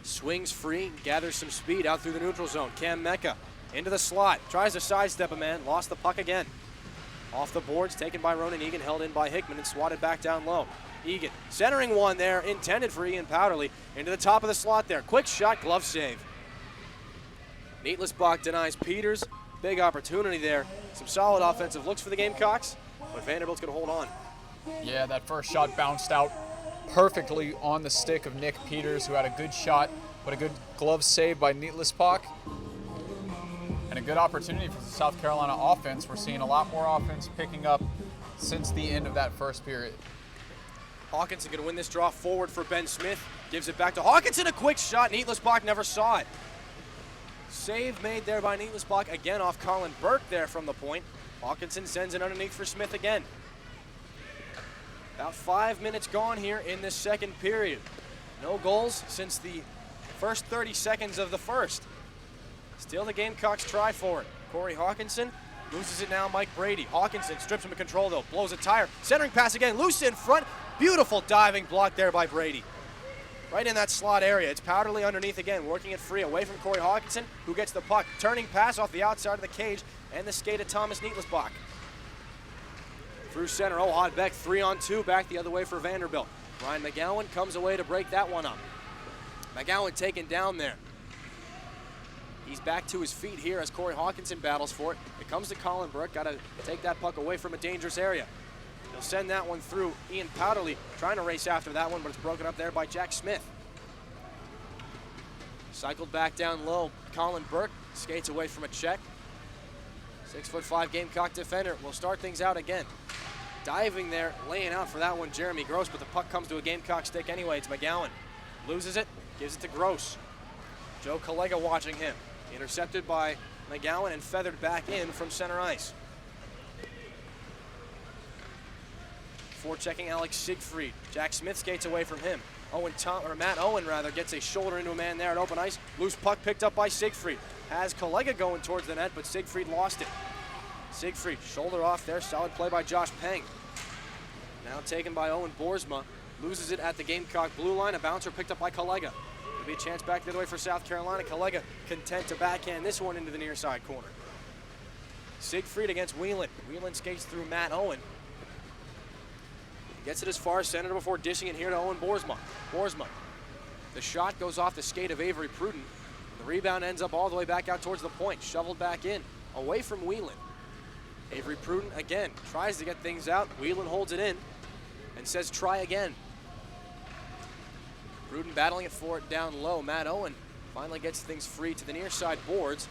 A: Swings free, gathers some speed out through the neutral zone. Cam Mecca into the slot, tries to sidestep a man, lost the puck again. Off the boards, taken by Ronan Egan, held in by Hickman and swatted back down low. Egan centering one there, intended for Ian Powderly, into the top of the slot there. Quick shot, glove save. Nietlisbach denies Peters. Big opportunity there. Some solid offensive looks for the Gamecocks, but Vanderbilt's going to hold on.
B: Yeah, that first shot bounced out perfectly on the stick of Nick Peters, who had a good shot, but a good glove save by Nietlisbach. And a good opportunity for the South Carolina offense. We're seeing a lot more offense picking up since the end of that first period.
A: Hawkinson going to win this draw forward for Ben Smith. Gives it back to Hawkinson, a quick shot. Nietlisbach never saw it. Save made there by Nietlisbach again off Colin Burke there from the point. Hawkinson sends it underneath for Smith again. About 5 minutes gone here in this second period. No goals since the first 30 seconds of the first. Still the Gamecocks try for it. Corey Hawkinson loses it now, Mike Brady. Hawkinson strips him of control though, blows a tire. Centering pass again, loose in front. Beautiful diving block there by Brady. Right in that slot area. It's Powderly underneath again, working it free away from Corey Hawkinson, who gets the puck. Turning pass off the outside of the cage, and the skate of Thomas Nietlisbach. Through center, Ohad Beck 3-on-2, back the other way for Vanderbilt. Ryan McGowan comes away to break that one up. McGowan taken down there. He's back to his feet here as Corey Hawkinson battles for it. It comes to Colin Burke, got to take that puck away from a dangerous area. He'll send that one through Ian Powderly, trying to race after that one, but it's broken up there by Jack Smith. Cycled back down low, Colin Burke skates away from a check. 6'5" Gamecock defender will start things out again. Diving there, laying out for that one, Jeremy Gross, but the puck comes to a Gamecock stick anyway. It's McGowan. Loses it, gives it to Gross. Joe Collega watching him. Intercepted by McGowan and feathered back in from center ice. Forechecking Alex Siegfried. Jack Smith skates away from him. Matt Owen gets a shoulder into a man there at open ice. Loose puck picked up by Siegfried. Has Collega going towards the net, but Siegfried lost it. Siegfried, shoulder off there. Solid play by Josh Peng. Now taken by Owen Boersma. Loses it at the Gamecock blue line. A bouncer picked up by Collega. There'll be a chance back the other way for South Carolina. Collega content to backhand this one into the near side corner. Siegfried against Whelan. Whelan skates through Matt Owen. Gets it as far as center before dishing it here to Owen Boersma. Boersma. The shot goes off the skate of Avery Pruden. The rebound ends up all the way back out towards the point. Shoveled back in, away from Whelan. Avery Pruden again tries to get things out. Whelan holds it in and says try again. Pruden battling it for it down low. Matt Owen finally gets things free to the near side boards.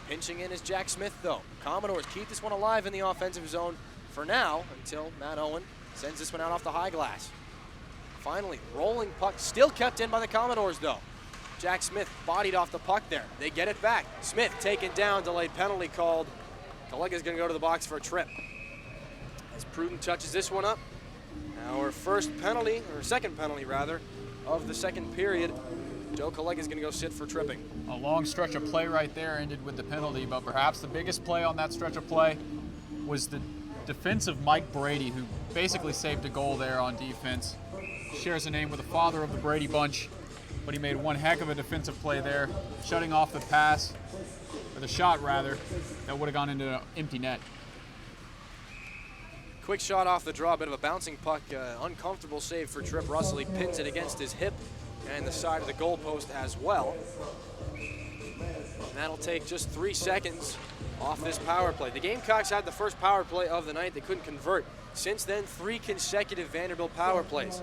A: Pinching in is Jack Smith though. Commodores keep this one alive in the offensive zone for now until Matt Owen sends this one out off the high glass. Finally, rolling puck, still kept in by the Commodores though. Jack Smith bodied off the puck there. They get it back. Smith taken down, delayed penalty called. Collega's gonna go to the box for a trip. As Pruden touches this one up. Our second penalty rather, of the second period Joe Collega's going to go sit for tripping.
B: A long stretch of play right there ended with the penalty, but perhaps the biggest play on that stretch of play was the defensive Mike Brady, who basically saved a goal there on defense. Shares a name with the father of the Brady bunch, but he made one heck of a defensive play there, shutting off the pass, or the shot rather, that would have gone into an empty net.
A: Quick shot off the draw, bit of a bouncing puck, uncomfortable save for Trip Russell. He pins it against his hip and the side of the goalpost as well. And that'll take just 3 seconds off this power play. The Gamecocks had the first power play of the night. They couldn't convert. Since then, 3 consecutive Vanderbilt power plays.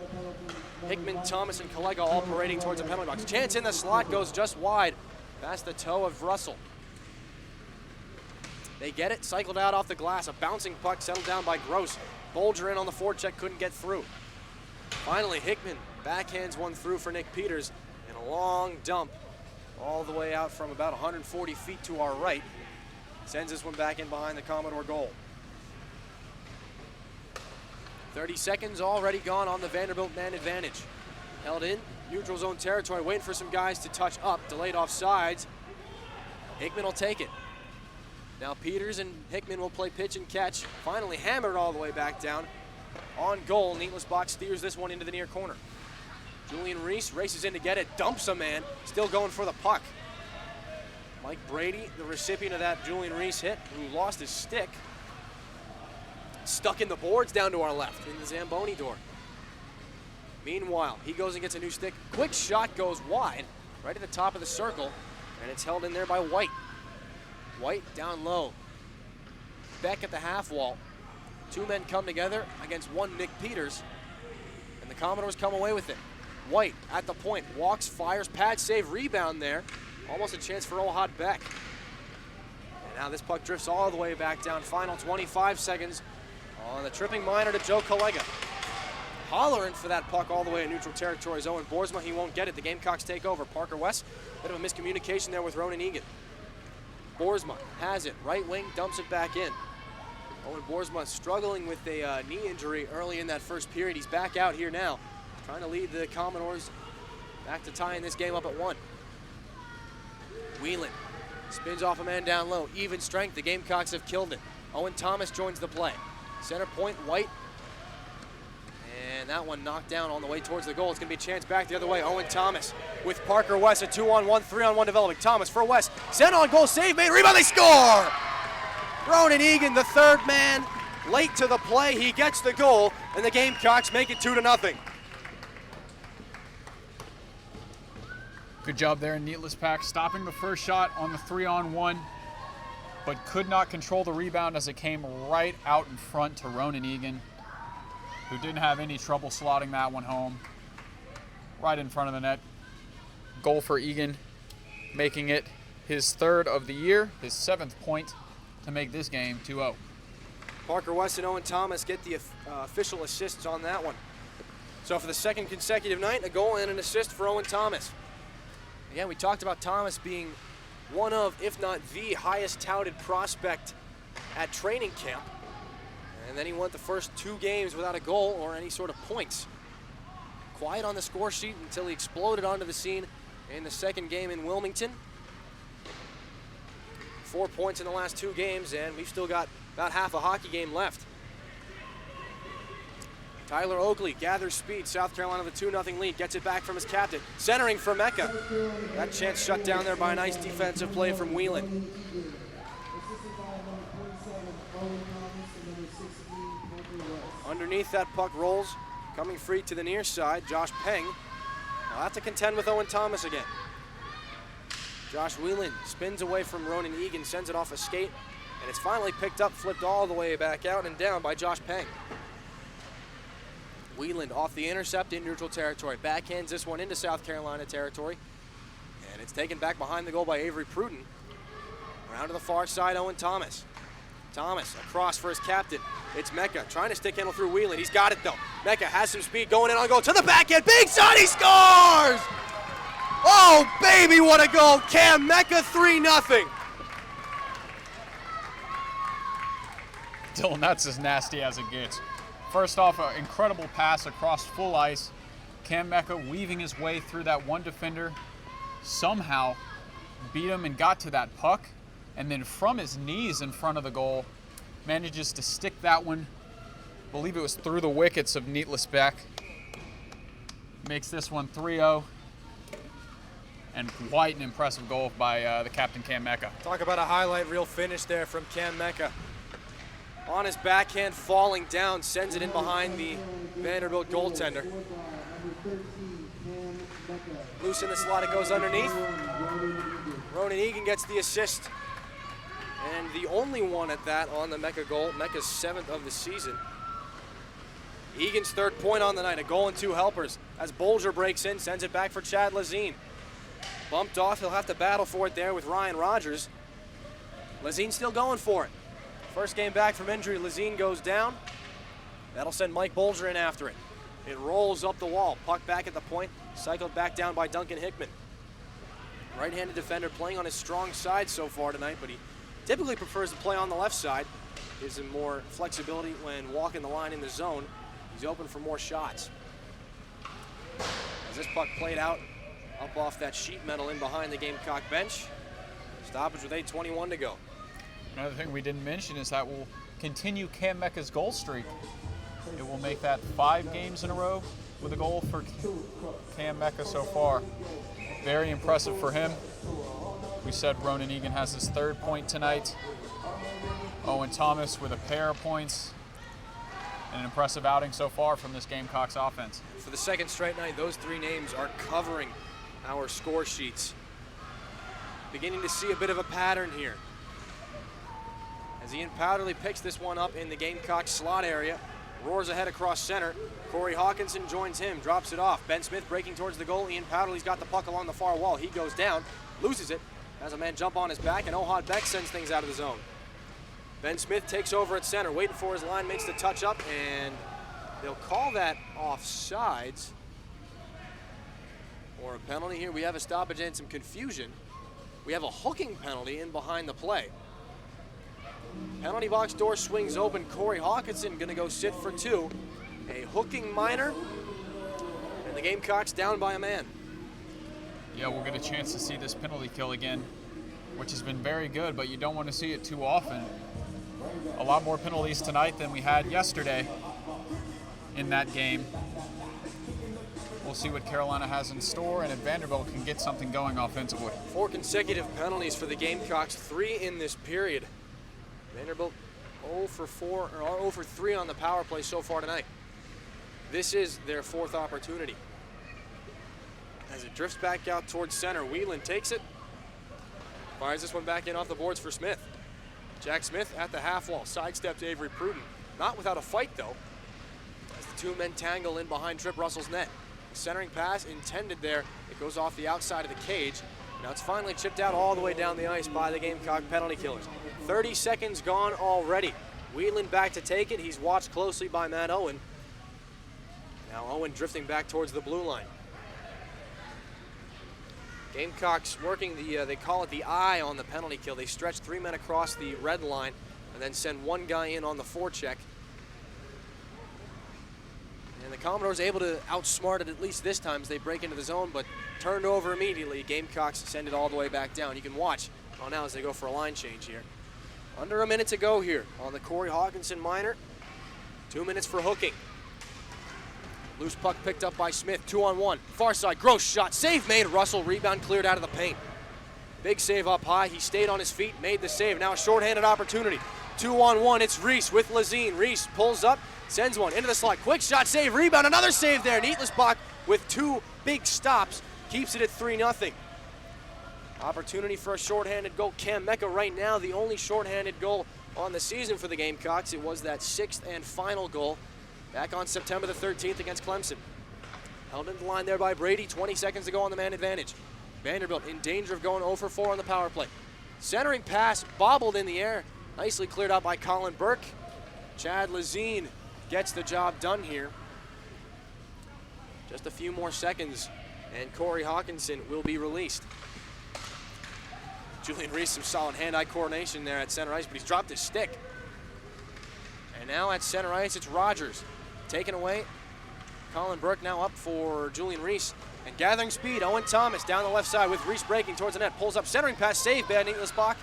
A: Hickman, Thomas, and Collega all parading towards the penalty box. Chance in the slot goes just wide past the toe of Russell. They get it, cycled out off the glass. A bouncing puck settled down by Gross. Bolger in on the forecheck, couldn't get through. Finally, Hickman backhands one through for Nick Peters, and a long dump all the way out from about 140 feet to our right. Sends this one back in behind the Commodore goal. 30 seconds already gone on the Vanderbilt man advantage. Held in, neutral zone territory, waiting for some guys to touch up. Delayed offsides. Hickman will take it. Now Peters and Hickman will play pitch and catch. Finally hammered all the way back down. On goal, Neatless box steers this one into the near corner. Julian Reese races in to get it, dumps a man, still going for the puck. Mike Brady, the recipient of that Julian Reese hit, who lost his stick. Stuck in the boards down to our left in the Zamboni door. Meanwhile, he goes and gets a new stick. Quick shot goes wide, right at the top of the circle, and it's held in there by White. White down low. Beck at the half wall. 2 men come together against one Nick Peters, and the Commodores come away with it. White at the point, walks, fires, pad save, rebound there. Almost a chance for Ohad Beck. And now this puck drifts all the way back down. Final 25 seconds on the tripping minor to Joe Collega. Hollering for that puck all the way in neutral territory is Owen Boersma. He won't get it. The Gamecocks take over. Parker West, bit of a miscommunication there with Ronan Egan. Boersma has it, right wing, dumps it back in. Owen Boersma struggling with a knee injury early in that first period. He's back out here now, trying to lead the Commodores back to tying this game up at 1. Whelan spins off a man down low, even strength. The Gamecocks have killed it. Owen Thomas joins the play. Center point, White. And that one knocked down on the way towards the goal. It's going to be a chance back the other way. Owen Thomas with Parker West, a 2-on-1, 3-on-1 developing. Thomas for West, sent on goal, save made, rebound, they score! Ronan Egan, the third man, late to the play. He gets the goal, and the Gamecocks make it 2-0.
B: Good job there in Neatless Pack, stopping the first shot on the 3-on-1, but could not control the rebound as it came right out in front to Ronan Egan, who didn't have any trouble slotting that one home. Right in front of the net. Goal for Egan, making it his 3rd of the year, his 7th point to make this game 2-0.
A: Parker West and Owen Thomas get the official assists on that one. So for the 2nd consecutive night, a goal and an assist for Owen Thomas. Again, we talked about Thomas being one of, if not the highest touted prospect at training camp. And then he went the first 2 games without a goal or any sort of points. Quiet on the score sheet until he exploded onto the scene in the 2nd game in Wilmington. 4 points in the last 2 games, and we've still got about half a hockey game left. Tyler Oakley gathers speed. South Carolina with a 2-0 lead. Gets it back from his captain. Centering for Mecca. That chance shut down there by a nice defensive play from Whelan. Underneath that puck rolls. Coming free to the near side, Josh Peng. I'll have to contend with Owen Thomas again. Josh Whelan spins away from Ronan Egan, sends it off a skate, and it's finally picked up, flipped all the way back out and down by Josh Peng. Whelan off the intercept in neutral territory. Backhands this one into South Carolina territory, and it's taken back behind the goal by Avery Pruden. Around to the far side, Owen Thomas. Thomas across for his captain. It's Mecca trying to stick handle through Whelan. He's got it though. Mecca has some speed going in on goal to the backhand. Big shot, he scores! Oh baby, what a goal! Cam Mecca 3-0.
B: Dillon, that's as nasty as it gets. First off, an incredible pass across full ice. Cam Mecca weaving his way through that one defender somehow beat him and got to that puck, and then from his knees in front of the goal, manages to stick that one, I believe it was through the wickets of Neatless Beck. Makes this one 3-0. And quite an impressive goal by the captain, Cam Mecca.
A: Talk about a highlight reel finish there from Cam Mecca. On his backhand, falling down, sends it in behind the Vanderbilt goaltender. Loose in the slot, it goes underneath. Ronan Egan gets the assist. And the only one at that on the Mecca goal, Mecca's 7th of the season. Egan's 3rd point on the night, a goal and 2 helpers. As Bolger breaks in, sends it back for Chad Lazine. Bumped off, he'll have to battle for it there with Ryan Rogers. Lazine still going for it. First game back from injury, Lazine goes down. That'll send Mike Bolger in after it. It rolls up the wall, puck back at the point, cycled back down by Duncan Hickman. Right-handed defender playing on his strong side so far tonight, but he typically prefers to play on the left side. Gives him more flexibility when walking the line in the zone. He's open for more shots. As this puck played out, up off that sheet metal in behind the Gamecock bench. Stoppage with 8:21 to go.
B: Another thing we didn't mention is that we'll continue Cam Mecca's goal streak. It will make that 5 games in a row with a goal for Cam Mecca so far. Very impressive for him. We said Ronan Egan has his 3rd point tonight. Owen Thomas with a pair of points. An impressive outing so far from this Gamecocks offense.
A: For the 2nd straight night, those 3 names are covering our score sheets. Beginning to see a bit of a pattern here. As Ian Powderly picks this one up in the Gamecock slot area, roars ahead across center. Corey Hawkinson joins him, drops it off. Ben Smith breaking towards the goal. Ian Powderly's got the puck along the far wall. He goes down, loses it, has a man jump on his back, and Ohad Beck sends things out of the zone. Ben Smith takes over at center, waiting for his line, makes the touch up, and they'll call that offsides. Or a penalty here. We have a stoppage and some confusion. We have a hooking penalty in behind the play. Penalty box door swings open. Corey Hawkinson gonna go sit for 2. A hooking minor, and the Gamecocks down by a man.
B: Yeah, we'll get a chance to see this penalty kill again, which has been very good, but you don't want to see it too often. A lot more penalties tonight than we had yesterday in that game. We'll see what Carolina has in store, and if Vanderbilt can get something going offensively.
A: 4 consecutive penalties for the Gamecocks, 3 in this period. Vanderbilt 0 for 4 or 0 for 3 on the power play so far tonight. This is their 4th opportunity. As it drifts back out towards center, Whelan takes it, fires this one back in off the boards for Smith. Jack Smith at the half wall, sidesteps Avery Pruden. Not without a fight though, as the 2 men tangle in behind Trip Russell's net. The centering pass intended there, it goes off the outside of the cage. Now it's finally chipped out all the way down the ice by the Gamecock penalty killers. 30 seconds gone already. Whelan back to take it. He's watched closely by Matt Owen. Now Owen drifting back towards the blue line. Gamecocks working they call it the eye on the penalty kill. They stretch 3 men across the red line and then send 1 guy in on the forecheck. And the Commodores able to outsmart it at least this time as they break into the zone, but turned over immediately. Gamecocks send it all the way back down. You can watch now as they go for a line change here. Under a minute to go here on the Corey Hawkinson minor. 2 minutes for hooking. Loose puck picked up by Smith, 2-on-1. Far side, gross shot, save made. Russell, rebound cleared out of the paint. Big save up high. He stayed on his feet, made the save. Now a shorthanded opportunity. 2-on-1, it's Reese with Lazine. Reese pulls up, sends one into the slot. Quick shot, save, rebound, another save there. Neatless with 2 big stops, keeps it at 3-0. Opportunity for a shorthanded goal. Cam Mecca right now, the only shorthanded goal on the season for the Gamecocks. It was that 6th and final goal back on September the 13th against Clemson. Held into the line there by Brady, 20 seconds to go on the man advantage. Vanderbilt in danger of going 0 for 4 on the power play. Centering pass, bobbled in the air. Nicely cleared out by Colin Burke. Chad Lazine gets the job done here. Just a few more seconds, and Corey Hawkinson will be released. Julian Reese, some solid hand-eye coordination there at center ice, but he's dropped his stick. And now at center ice, it's Rogers. Taken away. Colin Burke now up for Julian Reese. And gathering speed, Owen Thomas down the left side with Reese breaking towards the net. Pulls up, centering pass, save by Nietlisbach.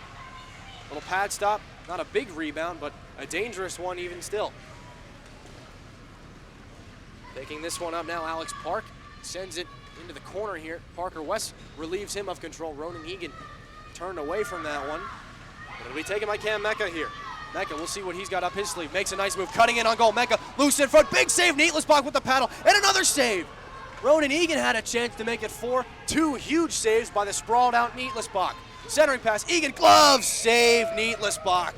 A: Little pad stop, not a big rebound, but a dangerous one even still. Taking this one up now, Alex Park sends it into the corner here. Parker West relieves him of control. Ronan Egan turned away from that one. It'll be taken by Cam Mecca here. Mecca, we'll see what he's got up his sleeve. Makes a nice move, cutting in on goal. Mecca loose in front, big save. Nietlisbach with the paddle, and another save. Ronan Egan had a chance to make it 4. 2 huge saves by the sprawled out Nietlisbach. Centering pass, Egan, glove, save, Nietlisbach.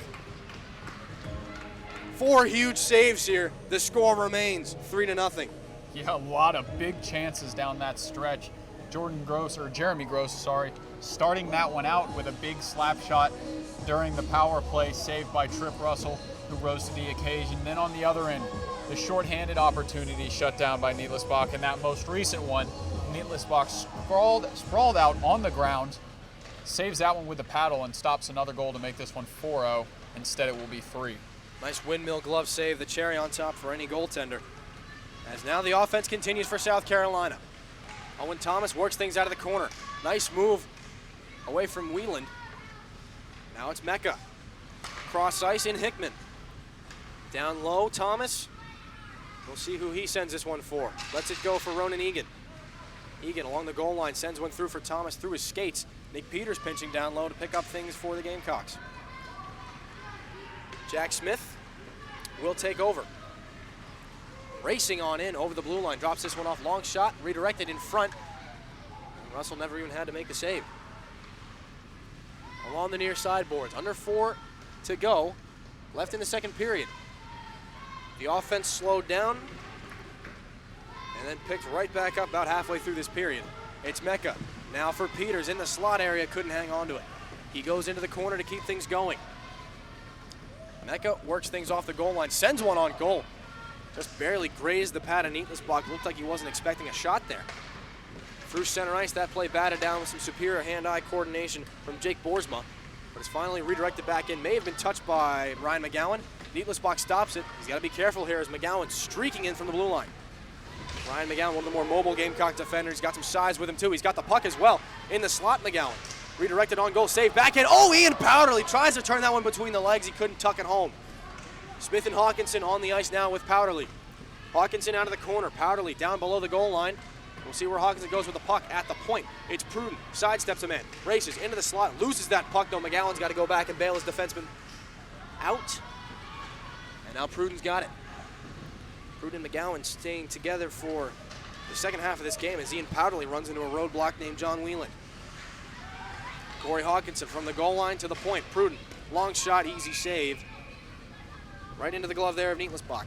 A: 4 huge saves here. The score remains 3-0.
B: Yeah, a lot of big chances down that stretch. Jeremy Gross, starting that one out with a big slap shot during the power play, saved by Trip Russell, who rose to the occasion. Then on the other end, the shorthanded opportunity shut down by Nietlisbach, and that most recent one, Nietlisbach sprawled out on the ground, saves that one with the paddle, and stops another goal to make this one 4-0. Instead, it will be 3.
A: Nice windmill glove save, the cherry on top for any goaltender. As now the offense continues for South Carolina. Owen Thomas works things out of the corner. Nice move away from Wheeland. Now it's Mecca. Cross ice in Hickman. Down low, Thomas. We'll see who he sends this one for. Lets it go for Ronan Egan. Egan along the goal line sends one through for Thomas through his skates. Nick Peters pinching down low to pick up things for the Gamecocks. Jack Smith will take over. Racing on in over the blue line, drops this one off, long shot, redirected in front. Russell never even had to make the save. Along the near sideboards, under 4 to go, left in the second period. The offense slowed down and then picked right back up about halfway through this period. It's Mecca, now for Peters in the slot area, couldn't hang on to it. He goes into the corner to keep things going. Mecca works things off the goal line, sends one on goal. Just barely grazed the pad of Nietlisbach. Looked like he wasn't expecting a shot there. Through center ice, that play batted down with some superior hand-eye coordination from Jake Boersma, but it's finally redirected back in. May have been touched by Ryan McGowan. Nietlisbach stops it. He's got to be careful here as McGowan streaking in from the blue line. Ryan McGowan, one of the more mobile Gamecock defenders. He's got some size with him too. He's got the puck as well. In the slot, McGowan. Redirected on goal, save back in. Oh, Ian Powderly tries to turn that one between the legs. He couldn't tuck it home. Smith and Hawkinson on the ice now with Powderly. Hawkinson out of the corner. Powderly down below the goal line. We'll see where Hawkinson goes with the puck at the point. It's Pruden. Sidesteps a man. Races into the slot. Loses that puck, though. McGowan's got to go back and bail his defenseman out. And now Pruden's got it. Pruden and McGowan staying together for the second half of this game as Ian Powderly runs into a roadblock named John Wheeland. Corey Hawkinson from the goal line to the point. Pruden. Long shot, easy save. Right into the glove there of Nietlisbach.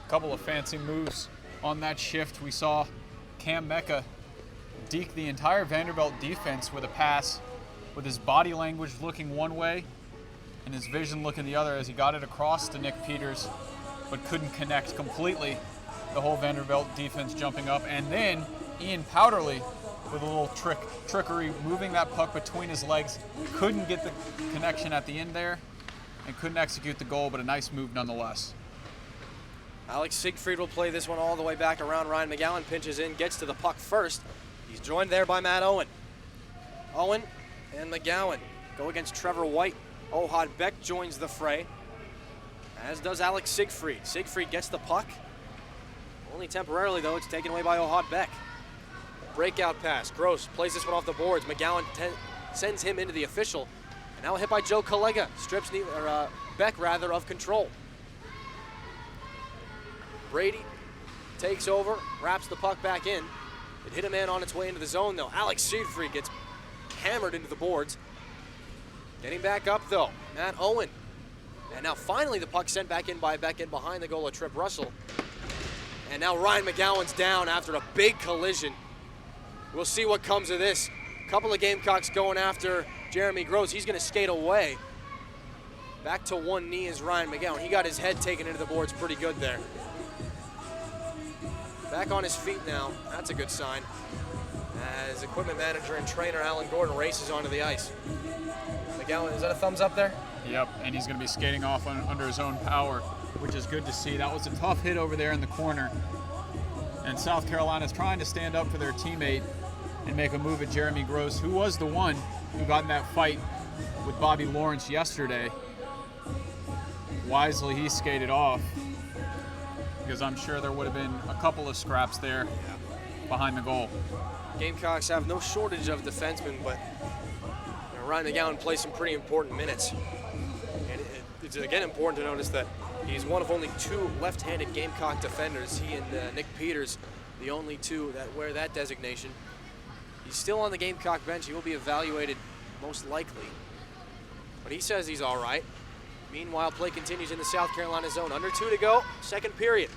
B: Couple of fancy moves on that shift. We saw Cam Mecca deke the entire Vanderbilt defense with a pass, with his body language looking one way and his vision looking the other as he got it across to Nick Peters, but couldn't connect completely. The whole Vanderbilt defense jumping up, and then Ian Powderly with a little trickery, moving that puck between his legs, couldn't get the connection at the end there and couldn't execute the goal, but a nice move nonetheless.
A: Alex Siegfried will play this one all the way back around. Ryan McGowan pinches in, gets to the puck first. He's joined there by Matt Owen. Owen and McGowan go against Trevor White. Ohad Beck joins the fray, as does Alex Siegfried. Siegfried gets the puck. Only temporarily, though. It's taken away by Ohad Beck. Breakout pass. Gross plays this one off the boards. McGowan sends him into the official. And now hit by Joe Collega. Strips Beck of control. Brady takes over, wraps the puck back in. It hit a man on its way into the zone, though. Alex Siegfried gets hammered into the boards. Getting back up, though, Matt Owen. And now finally the puck sent back in by Beck in behind the goal of Trip Russell. And now Ryan McGowan's down after a big collision. We'll see what comes of this. A couple of Gamecocks going after Jeremy Gross. He's going to skate away. Back to one knee is Ryan McGowan. He got his head taken into the boards pretty good there. Back on his feet now. That's a good sign. As equipment manager and trainer Alan Gordon races onto the ice. McGowan, is that a thumbs up there?
B: Yep, and he's going to be skating off under his own power, which is good to see. That was a tough hit over there in the corner. And South Carolina's trying to stand up for their teammate and make a move at Jeremy Gross, who was the one who got in that fight with Bobby Lawrence yesterday. Wisely, he skated off because I'm sure there would have been a couple of scraps there behind the goal.
A: Gamecocks have no shortage of defensemen, but Ryan McGowan plays some pretty important minutes. And it's again important to notice that he's one of only 2 left-handed Gamecock defenders. He and Nick Peters, the only 2 that wear that designation. He's still on the Gamecock bench. He will be evaluated most likely. But he says he's all right. Meanwhile, play continues in the South Carolina zone. Under 2 to go, second period.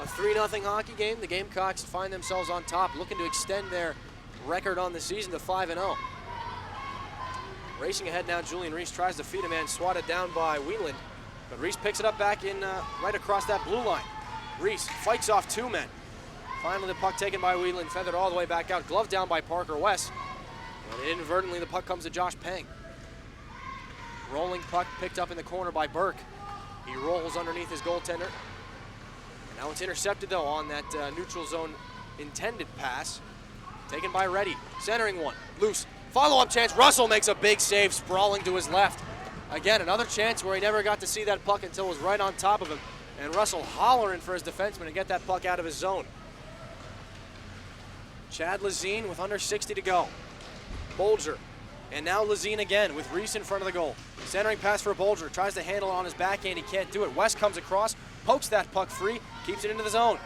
A: A 3-0 hockey game. The Gamecocks find themselves on top, looking to extend their record on the season to 5-0. Racing ahead now, Julian Reese tries to feed a man, swatted down by Wheeland. But Reese picks it up back in right across that blue line. Reese fights off 2 men. Finally, the puck taken by Wheeland, feathered all the way back out. Glove down by Parker West. And inadvertently, the puck comes to Josh Pang. Rolling puck picked up in the corner by Burke. He rolls underneath his goaltender. And now it's intercepted, though, on that neutral zone intended pass. Taken by Reddy. Centering one. Loose. Follow-up chance. Russell makes a big save, sprawling to his left. Again, another chance where he never got to see that puck until it was right on top of him. And Russell hollering for his defenseman to get that puck out of his zone. Chad Lazine with under 60 to go. Bolger. And now Lazine again with Reese in front of the goal. Centering pass for Bolger. Tries to handle it on his backhand. He can't do it. West comes across, pokes that puck free, keeps it into the zone.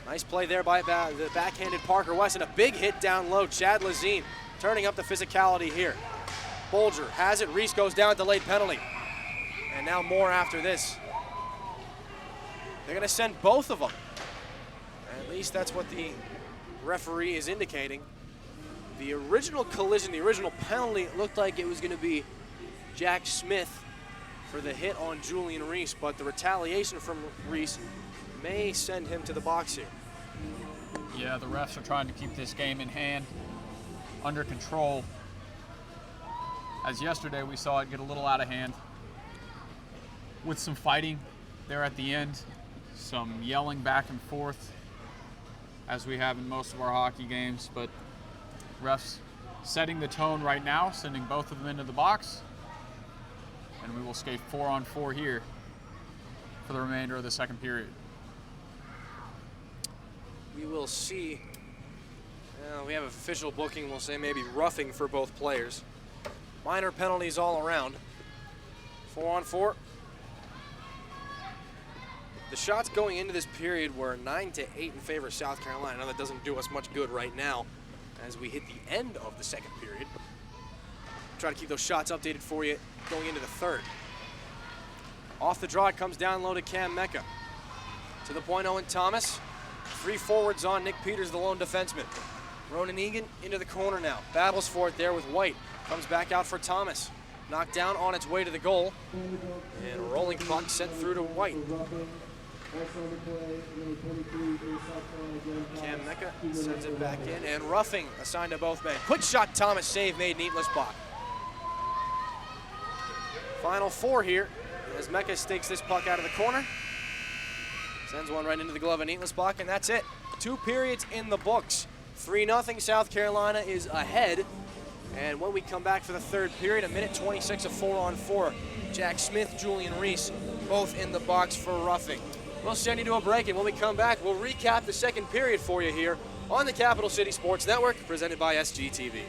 A: Nice play there by the backhanded Parker West, and a big hit down low. Chad Lazine turning up the physicality here. Bolger has it. Reese goes down, delayed penalty. And now more after this. They're going to send both of them. At least that's what the referee is indicating. The original collision, the original penalty, it looked like it was going to be Jack Smith for the hit on Julian Reese, but the retaliation from Reese may send him to the box here.
B: Yeah, the refs are trying to keep this game in hand, under control. As yesterday, we saw it get a little out of hand with some fighting there at the end, some yelling back and forth, as we have in most of our hockey games, but refs setting the tone right now, sending both of them into the box, and we will skate 4-on-4 here for the remainder of the second period.
A: We will see. We have official booking. We'll say maybe roughing for both players. Minor penalties all around. 4-on-4. The shots going into this period were 9-8 in favor of South Carolina. I know that doesn't do us much good right now as we hit the end of the second period. Try to keep those shots updated for you going into the third. Off the draw, it comes down low to Cam Mecca. To the point, Owen Thomas. 3 forwards on. Nick Peters, the lone defenseman. Ronan Egan into the corner now. Battles for it there with White. Comes back out for Thomas. Knocked down on its way to the goal. And a rolling puck sent through to White. Cam Mecca sends it back in. And roughing assigned to both men. Quick shot, Thomas, save made, Neatlisbach. Final 4 here as Mecca stakes this puck out of the corner. Sends one right into the glove of Neatlisbach, and that's it. 2 periods in the books. 3-0, South Carolina is ahead. And when we come back for the third period, a minute 26 of 4-on-4. Jack Smith, Julian Reese, both in the box for roughing. We'll send you to a break, and when we come back, we'll recap the second period for you here on the Capital City Sports Network, presented by SGTV.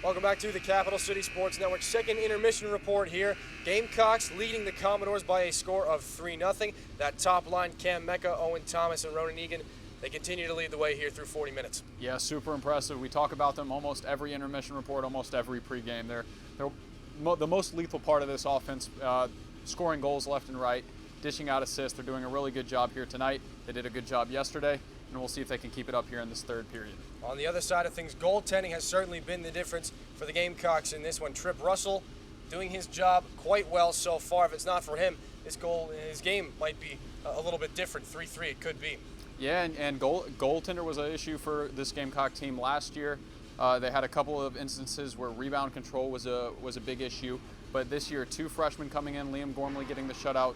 A: Welcome back to the Capital City Sports Network. Second intermission report here. Gamecocks leading the Commodores by a score of 3-0. That top line, Cam Mecca, Owen Thomas, and Ronan Egan, they continue to lead the way here through 40 minutes.
B: Yeah, super impressive. We talk about them almost every intermission report, almost every pregame. They're the most lethal part of this offense, scoring goals left and right, dishing out assists. They're doing a really good job here tonight. They did a good job yesterday, and we'll see if they can keep it up here in this third period.
A: On the other side of things, goaltending has certainly been the difference for the Gamecocks in this one. Trip Russell doing his job quite well so far. If it's not for him, his game might be a little bit different. 3-3 it could be.
B: Yeah, and goaltender was an issue for this Gamecock team last year. They had a couple of instances where rebound control was a big issue, but this year 2 freshmen coming in, Liam Gormley getting the shutout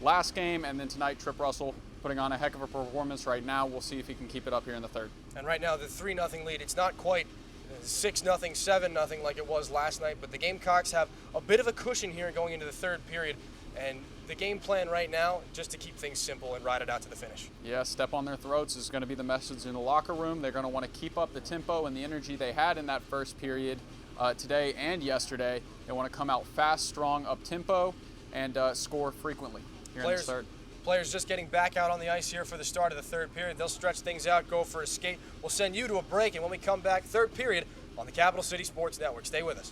B: last game, and then tonight Trip Russell putting on a heck of a performance right now. We'll see if he can keep it up here in the third.
A: And right now the 3-0 lead, it's not quite 6-0, 7-0 like it was last night, but the Gamecocks have a bit of a cushion here going into the third period, and the game plan right now, just to keep things simple and ride it out to the finish.
B: Yeah, step on their throats is going to be the message in the locker room. They're going to want to keep up the tempo and the energy they had in that first period today and yesterday. They want to come out fast, strong, up tempo, and score frequently here in the third.
A: Players just getting back out on the ice here for the start of the third period. They'll stretch things out, go for a skate. We'll send you to a break, and when we come back, third period on the Capital City Sports Network. Stay with us.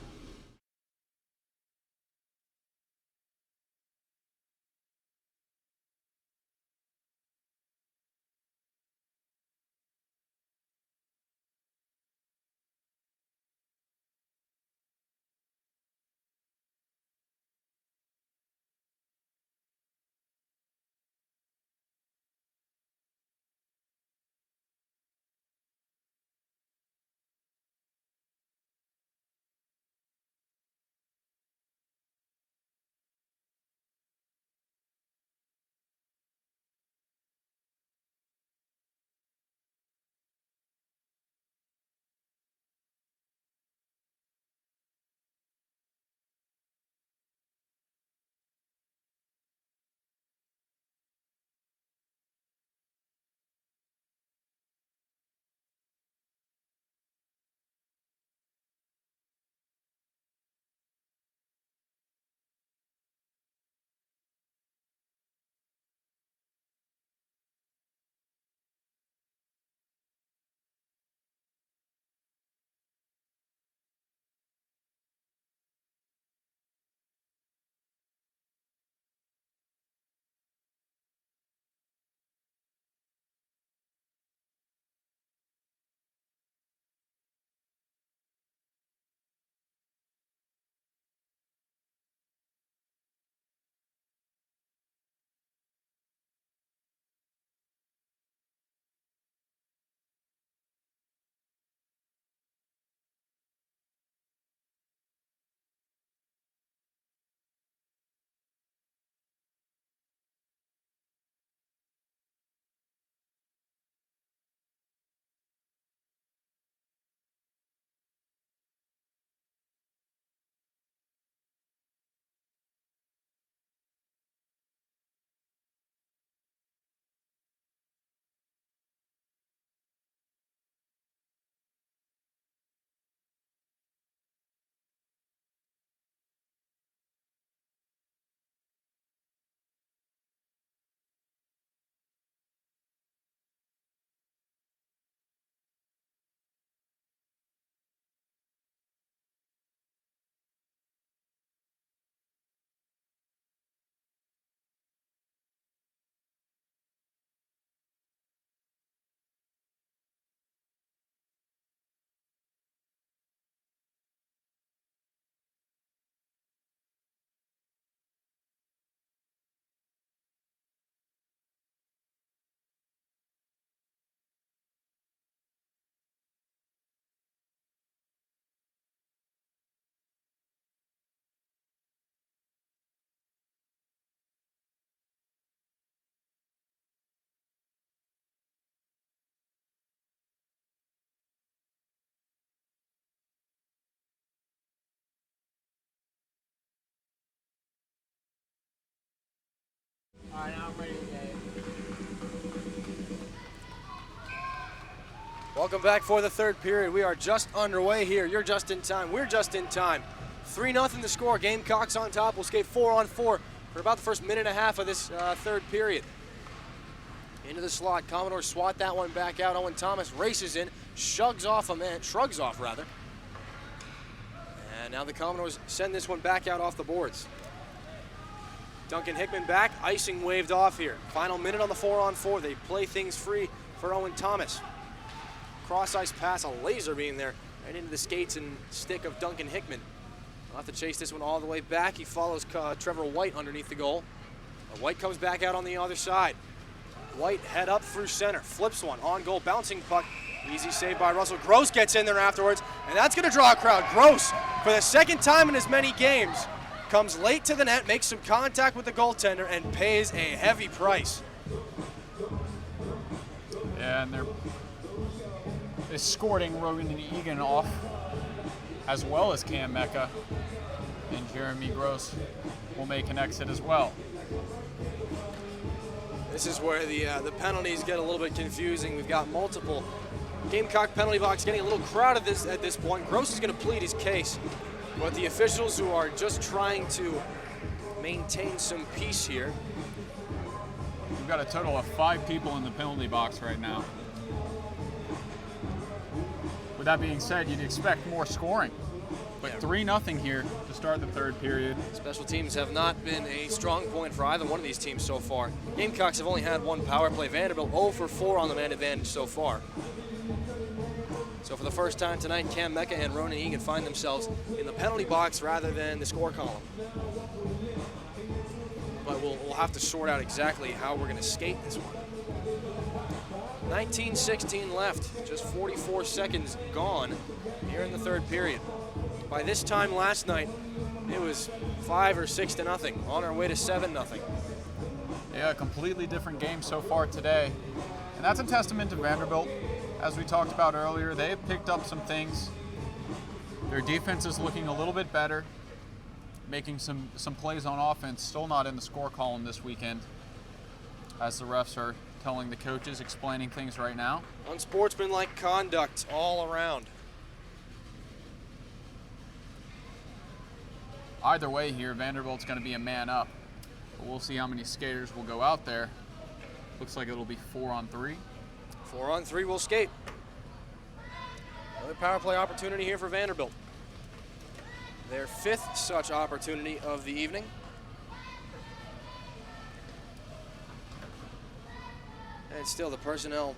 C: All right, now I'm ready to get it.
A: Welcome back for the third period. We are just underway here. You're just in time. We're just in time. 3-0 the score. Gamecocks on top. We'll skate 4-on-4 for about the first minute and a half of this third period. Into the slot. Commodores swat that one back out. Owen Thomas races in, shrugs off. And now the Commodores send this one back out off the boards. Duncan Hickman back. Icing waved off here. Final minute on the 4-on-4. They play things free for Owen Thomas. Cross-ice pass, a laser beam there, right into the skates and stick of Duncan Hickman. I'll have to chase this one all the way back. He follows Trevor White underneath the goal. White comes back out on the other side. White head up through center, flips one, on goal, bouncing puck. Easy save by Russell. Gross gets in there afterwards, and that's going to draw a crowd. Gross, for the second time in as many games, comes late to the net, makes some contact with the goaltender, and pays a heavy price.
B: Yeah, and they're escorting Rogan and Egan off, as well as Cam Mecca, and Jeremy Gross will make an exit as well.
A: This is where the penalties get a little bit confusing. We've got multiple. Gamecock penalty box getting a little crowded at this point. Gross is going to plead his case, but the officials who are just trying to maintain some peace here.
B: We've got a total of 5 people in the penalty box right now. With that being said, you'd expect more scoring, but 3-0 here to start the third period.
A: Special teams have not been a strong point for either one of these teams so far. Gamecocks have only had one power play. Vanderbilt 0 for 4 on the man advantage so far. So for the first time tonight, Cam Mecca and Ronan Egan find themselves in the penalty box rather than the score column. But we'll have to sort out exactly how we're going to skate this one. 19:16 left, just 44 seconds gone here in the third period. By this time last night, it was 5 or 6-0, on our way to 7-0.
B: Yeah, a completely different game so far today. And that's a testament to Vanderbilt. As we talked about earlier, they have picked up some things. Their defense is looking a little bit better, making some plays on offense, still not in the score column this weekend, as the refs are telling the coaches, explaining things right now.
A: Unsportsmanlike conduct all around.
B: Either way here, Vanderbilt's going to be a man up. But we'll see how many skaters will go out there. Looks like it'll be 4-on-3.
A: 4-on-3 will skate. Another power play opportunity here for Vanderbilt. Their 5th such opportunity of the evening. And still the personnel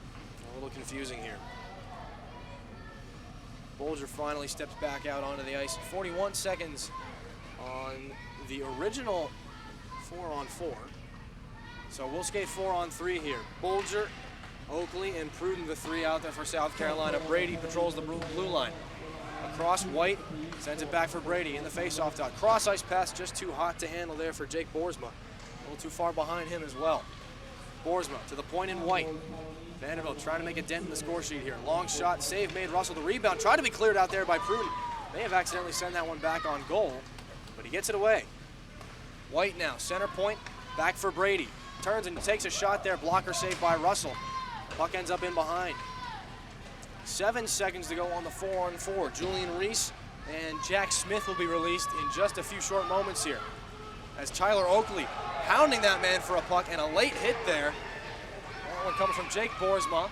A: a little confusing here. Bolger finally steps back out onto the ice. 41 seconds on the original 4-on-4. So we'll skate 4-on-3 here. Bolger, Oakley, and Pruden, the 3 out there for South Carolina. Brady patrols the blue line. Across, White sends it back for Brady in the face-off dot. Cross-ice pass just too hot to handle there for Jake Boersma. A little too far behind him as well. Boersma to the point in White. Vanderbilt trying to make a dent in the score sheet here. Long shot, save made. Russell the rebound. Tried to be cleared out there by Pruden. May have accidentally sent that one back on goal, but he gets it away. White now, center point, back for Brady. Turns and takes a shot there. Blocker saved by Russell. Puck ends up in behind. 7 seconds to go on the 4-on-4. Julian Reese and Jack Smith will be released in just a few short moments here. As Tyler Oakley pounding that man for a puck, and a late hit there. That one coming from Jake Boersma.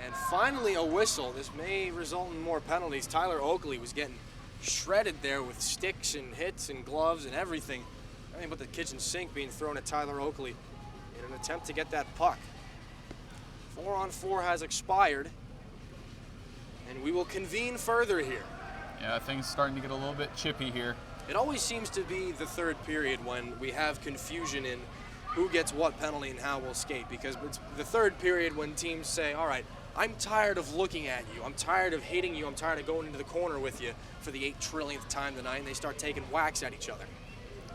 A: And finally a whistle. This may result in more penalties. Tyler Oakley was getting shredded there with sticks and hits and gloves and everything. Nothing but the kitchen sink being thrown at Tyler Oakley in an attempt to get that puck. 4-on-4 has expired, and we will convene further here.
B: Yeah, things starting to get a little bit chippy here.
A: It always seems to be the third period when we have confusion in who gets what penalty and how we'll skate, because it's the third period when teams say, all right, I'm tired of looking at you, I'm tired of hitting you, I'm tired of going into the corner with you for the 8 trillionth time tonight, and they start taking whacks at each other.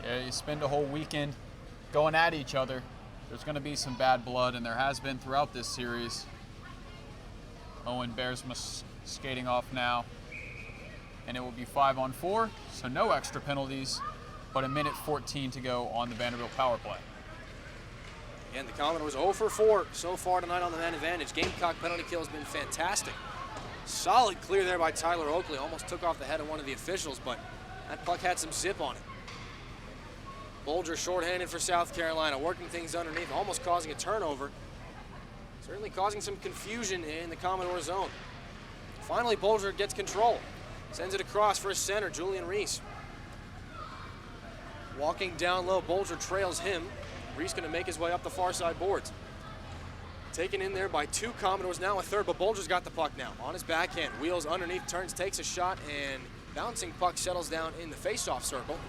B: Yeah, you spend a whole weekend going at each other. There's going to be some bad blood, and there has been throughout this series. Owen Bearsma skating off now. And it will be 5-on-4, so no extra penalties, but 1:14 to go on the Vanderbilt power play.
A: And the Commodores 0 for 4 so far tonight on the man advantage. Gamecock penalty kill has been fantastic. Solid clear there by Tyler Oakley. Almost took off the head of one of the officials, but that puck had some zip on it. Bolger shorthanded for South Carolina, working things underneath, almost causing a turnover. Certainly causing some confusion in the Commodore zone. Finally, Bolger gets control. Sends it across for his center, Julian Reese. Walking down low, Bolger trails him. Reese going to make his way up the far side boards. Taken in there by 2 Commodores, now a third, but Bolger's got the puck now. On his backhand, wheels underneath, turns, takes a shot, and bouncing puck settles down in the face-off circle.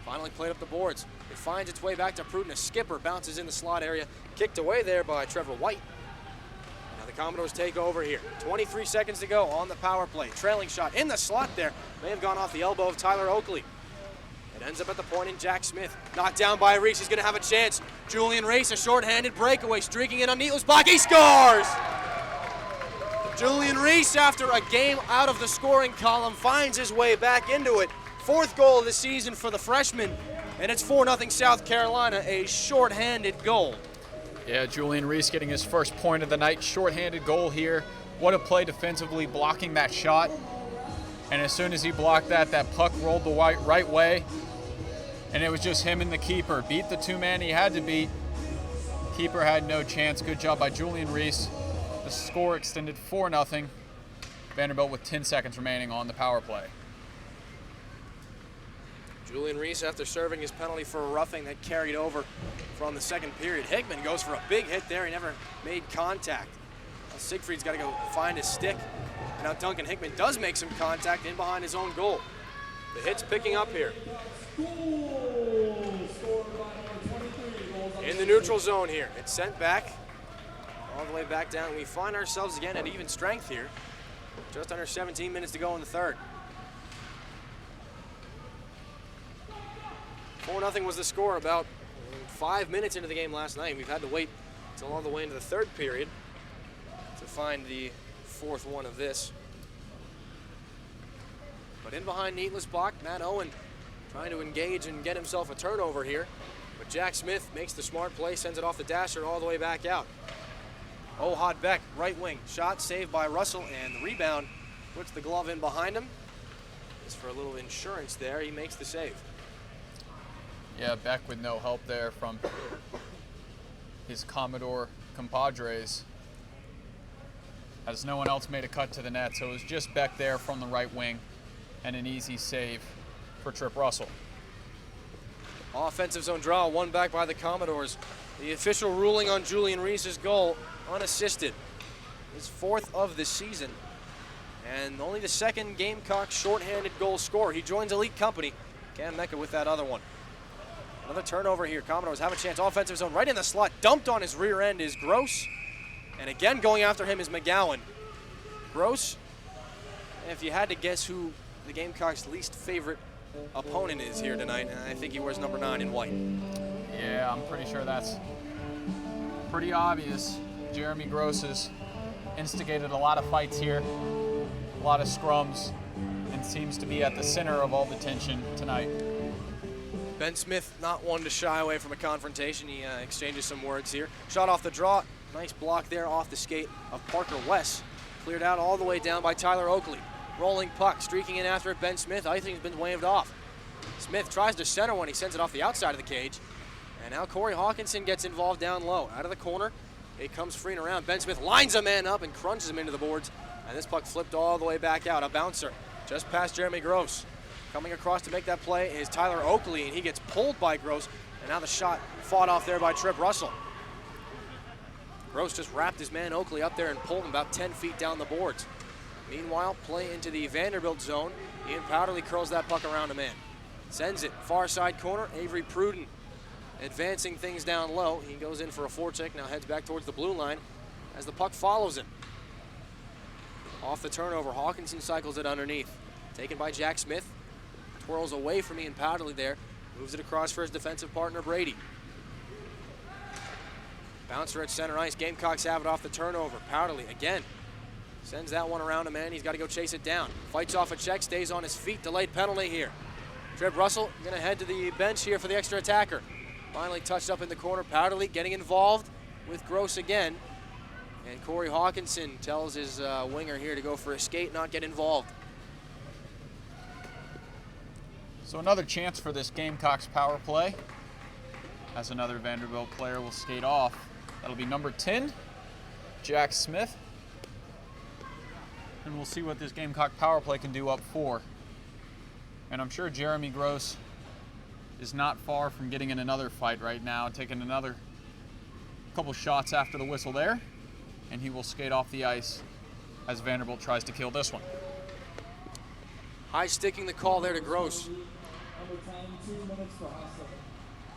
A: Finally played up the boards. It finds its way back to Pruden. A skipper bounces in the slot area. Kicked away there by Trevor White. Now the Commodores take over here. 23 seconds to go on the power play. Trailing shot in the slot there. May have gone off the elbow of Tyler Oakley. It ends up at the point in Jack Smith. Knocked down by Reese. He's going to have a chance. Julian Reese, a shorthanded breakaway, streaking in on Neatland's block. He scores! Julian Reese, after a game out of the scoring column, finds his way back into it. 4th goal of the season for the freshman, and it's 4-0 South Carolina, a shorthanded goal.
B: Yeah, Julian Reese getting his first point of the night. Shorthanded goal here. What a play defensively, blocking that shot. And as soon as he blocked that, that puck rolled the right way, and it was just him and the keeper. Beat the 2-man he had to beat. Keeper had no chance. Good job by Julian Reese. The score extended 4-0. Vanderbilt with 10 seconds remaining on the power play.
A: Julian Reese, after serving his penalty for a roughing that carried over from the second period. Hickman goes for a big hit there. He never made contact. Now Siegfried's got to go find his stick. And now Duncan Hickman does make some contact in behind his own goal. The hit's picking up here. In the neutral zone here. It's sent back, all the way back down. We find ourselves again at even strength here. Just under 17 minutes to go in the third. 4-0 was the score about 5 minutes into the game last night. We've had to wait until all the way into the third period to find the 4th one of this. But in behind Neatland's block, Matt Owen trying to engage and get himself a turnover here. But Jack Smith makes the smart play, sends it off the dasher all the way back out. Ohad Beck, right wing, shot saved by Russell, and the rebound puts the glove in behind him. Just for a little insurance there, he makes the save.
B: Yeah, Beck with no help there from his Commodore compadres, as no one else made a cut to the net. So it was just Beck there from the right wing, and an easy save for Trip Russell.
A: Offensive zone draw, won back by the Commodores. The official ruling on Julian Reese's goal, unassisted. His 4th of the season, and only the 2nd Gamecock shorthanded goal scorer. He joins elite company. Cam Mecca with that other one. Another turnover here. Commodores have a chance. Offensive zone right in the slot. Dumped on his rear end is Gross. And again going after him is McGowan. Gross, if you had to guess who the Gamecocks' least favorite opponent is here tonight, I think he wears number 9 in white.
B: Yeah, I'm pretty sure that's pretty obvious. Jeremy Gross has instigated a lot of fights here, a lot of scrums, and seems to be at the center of all the tension tonight.
A: Ben Smith not one to shy away from a confrontation. He exchanges some words here. Shot off the draw. Nice block there off the skate of Parker West. Cleared out all the way down by Tyler Oakley. Rolling puck, streaking in after it, Ben Smith. I think he's been waved off. Smith tries to center one. He sends it off the outside of the cage. And now Corey Hawkinson gets involved down low. Out of the corner, it comes freeing around. Ben Smith lines a man up and crunches him into the boards. And this puck flipped all the way back out. A bouncer just past Jeremy Gross. Coming across to make that play is Tyler Oakley, and he gets pulled by Gross. And now the shot fought off there by Trip Russell. Gross just wrapped his man Oakley up there and pulled him about 10 feet down the boards. Meanwhile, play into the Vanderbilt zone. Ian Powderly curls that puck around a man. Sends it far side corner. Avery Pruden advancing things down low. He goes in for a forecheck, now heads back towards the blue line as the puck follows him. Off the turnover, Hawkinson cycles it underneath. Taken by Jack Smith. Twirls away from Ian Powderly there. Moves it across for his defensive partner, Brady. Bouncer at center ice. Gamecocks have it off the turnover. Powderly again sends that one around a man. He's got to go chase it down. Fights off a check, stays on his feet. Delayed penalty here. Trip Russell going to head to the bench here for the extra attacker. Finally touched up in the corner. Powderly getting involved with Gross again. And Corey Hawkinson tells his winger here to go for a skate, not get involved.
B: So another chance for this Gamecocks power play, as another Vanderbilt player will skate off. That'll be number 10, Jack Smith. And we'll see what this Gamecock power play can do up 4. And I'm sure Jeremy Gross is not far from getting in another fight right now, taking another couple shots after the whistle there. And he will skate off the ice as Vanderbilt tries to kill this one.
A: High sticking the call there to Gross.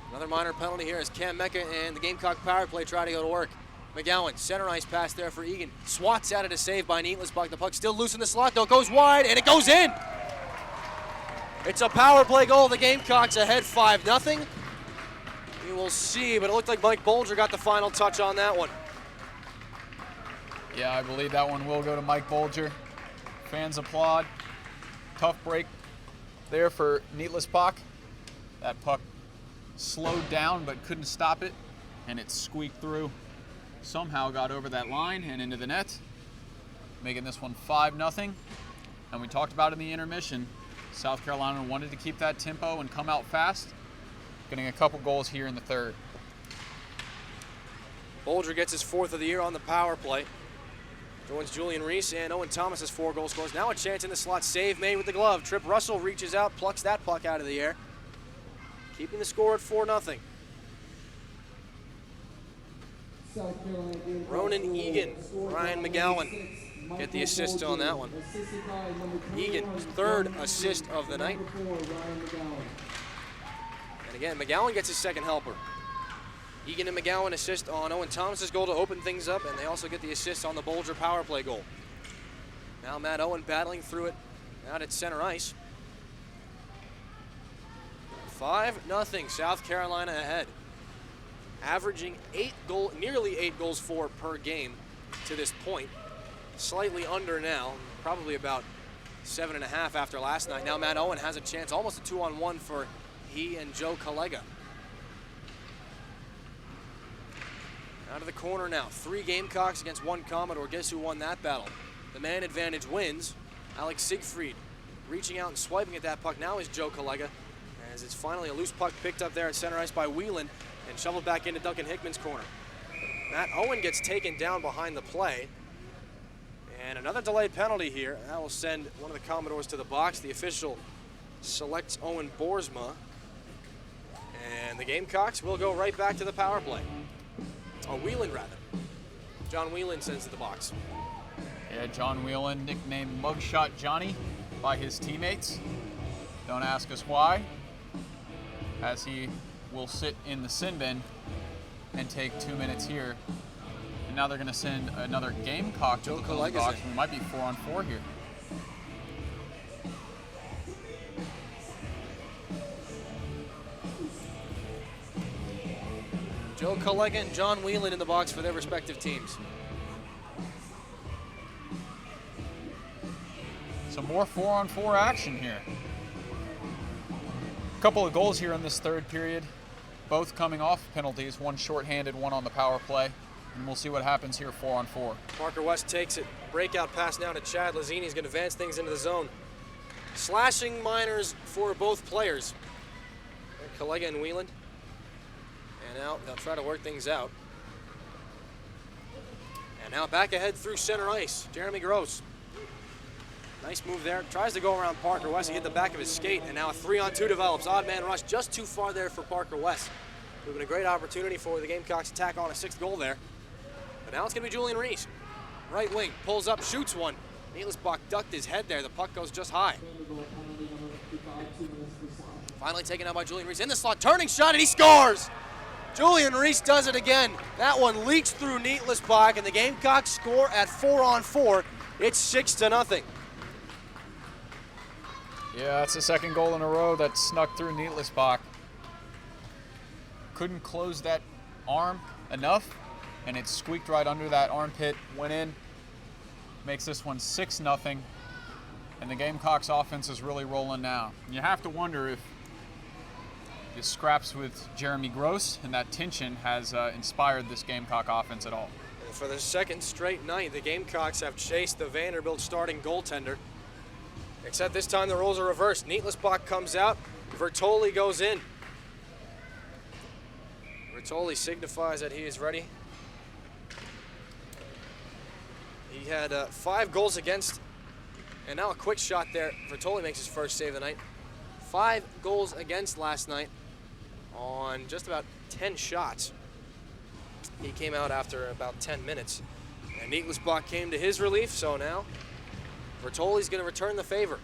A: Another minor penalty here as Cam Mecca and the Gamecock power play try to go to work. McGowan, center ice pass there for Egan. Swats out at a save by Neatlisbach. The puck still loose in the slot though, goes wide and it goes in. It's a power play goal. The Gamecocks ahead 5-0. We will see, but it looked like Mike Bolger got the final touch on that one.
B: Yeah, I believe that one will go to Mike Bolger. Fans applaud. Tough break there for Neatlisbach. That puck slowed down but couldn't stop it, and it squeaked through. Somehow got over that line and into the net, making this one 5-0. And we talked about in the intermission, South Carolina wanted to keep that tempo and come out fast, getting a couple goals here in the third.
A: Bolger gets his 4th of the year on the power play. Joins Julian Reese and Owen Thomas's 4 goal scores. Now a chance in the slot, save made with the glove. Trip Russell reaches out, plucks that puck out of the air, keeping the score at 4-0. Ronan Egan, Ryan McGowan get the assist on that one. Egan's 3rd assist of the night. And again, McGowan gets his 2nd helper. Egan and McGowan assist on Owen Thomas's goal to open things up, and they also get the assist on the Bolger power play goal. Now Matt Owen battling through it out at center ice. 5-0, South Carolina ahead. Averaging nearly 8 goals for per game to this point. Slightly under now, probably about 7.5 after last night. Now Matt Owen has a chance, almost a 2-on-1 for he and Joe Collega. Out of the corner now, 3 Gamecocks against 1 Commodore. Guess who won that battle? The man advantage wins. Alex Siegfried reaching out and swiping at that puck now is Joe Collega, as it's finally a loose puck picked up there at center ice by Whelan and shoveled back into Duncan Hickman's corner. Matt Owen gets taken down behind the play. And another delayed penalty here. That will send one of the Commodores to the box. The official selects Owen Boersma. And the Gamecocks will go right back to the power play. Or Whelan, rather. John Whelan sends to the box.
B: Yeah, John Whelan, nicknamed Mugshot Johnny by his teammates. Don't ask us why, as he will sit in the sin bin and take 2 minutes here. And now they're going to send another Gamecock to the box. We might be 4-on-4 here.
A: Joe Collega and John Whelan in the box for their respective teams.
B: Some more 4-on-4 action here. A couple of goals here in this third period, both coming off penalties, one shorthanded, one on the power play. And we'll see what happens here 4-on-4.
A: Parker West takes it. Breakout pass now to Chad Lazzini. He's going to advance things into the zone. Slashing minors for both players. Collega and Whelan. And now they'll try to work things out. And now back ahead through center ice. Jeremy Gross. Nice move there. Tries to go around Parker West. He hit the back of his skate. And now a 3-on-2 develops. Odd man rush just too far there for Parker West. It would have been a great opportunity for the Gamecocks to tack on a 6th goal there. But now it's going to be Julian Reese. Right wing, pulls up, shoots one. Neatlisbach ducked his head there. The puck goes just high. Finally taken out by Julian Reese. In the slot, turning shot, and he scores! Julian Reese does it again. That one leaks through Neatlisbach, and the Gamecocks score at 4-on-4. It's 6-0.
B: Yeah, that's the 2nd goal in a row that snuck through Neatlisbach. Couldn't close that arm enough, and it squeaked right under that armpit, went in, makes this one 6-0, and the Gamecocks offense is really rolling now. You have to wonder if the scraps with Jeremy Gross, and that tension has inspired this Gamecock offense at all.
A: And for the second straight night, the Gamecocks have chased the Vanderbilt starting goaltender. Except this time the roles are reversed. Neatlisbach comes out, Vertoli goes in. Vertoli signifies that he is ready. He had 5 goals against, and now a quick shot there. Vertoli makes his first save of the night. 5 goals against last night on just about 10 shots. He came out after about 10 minutes. And Neatlisbach came to his relief, so now Vertoli's going to return the favor.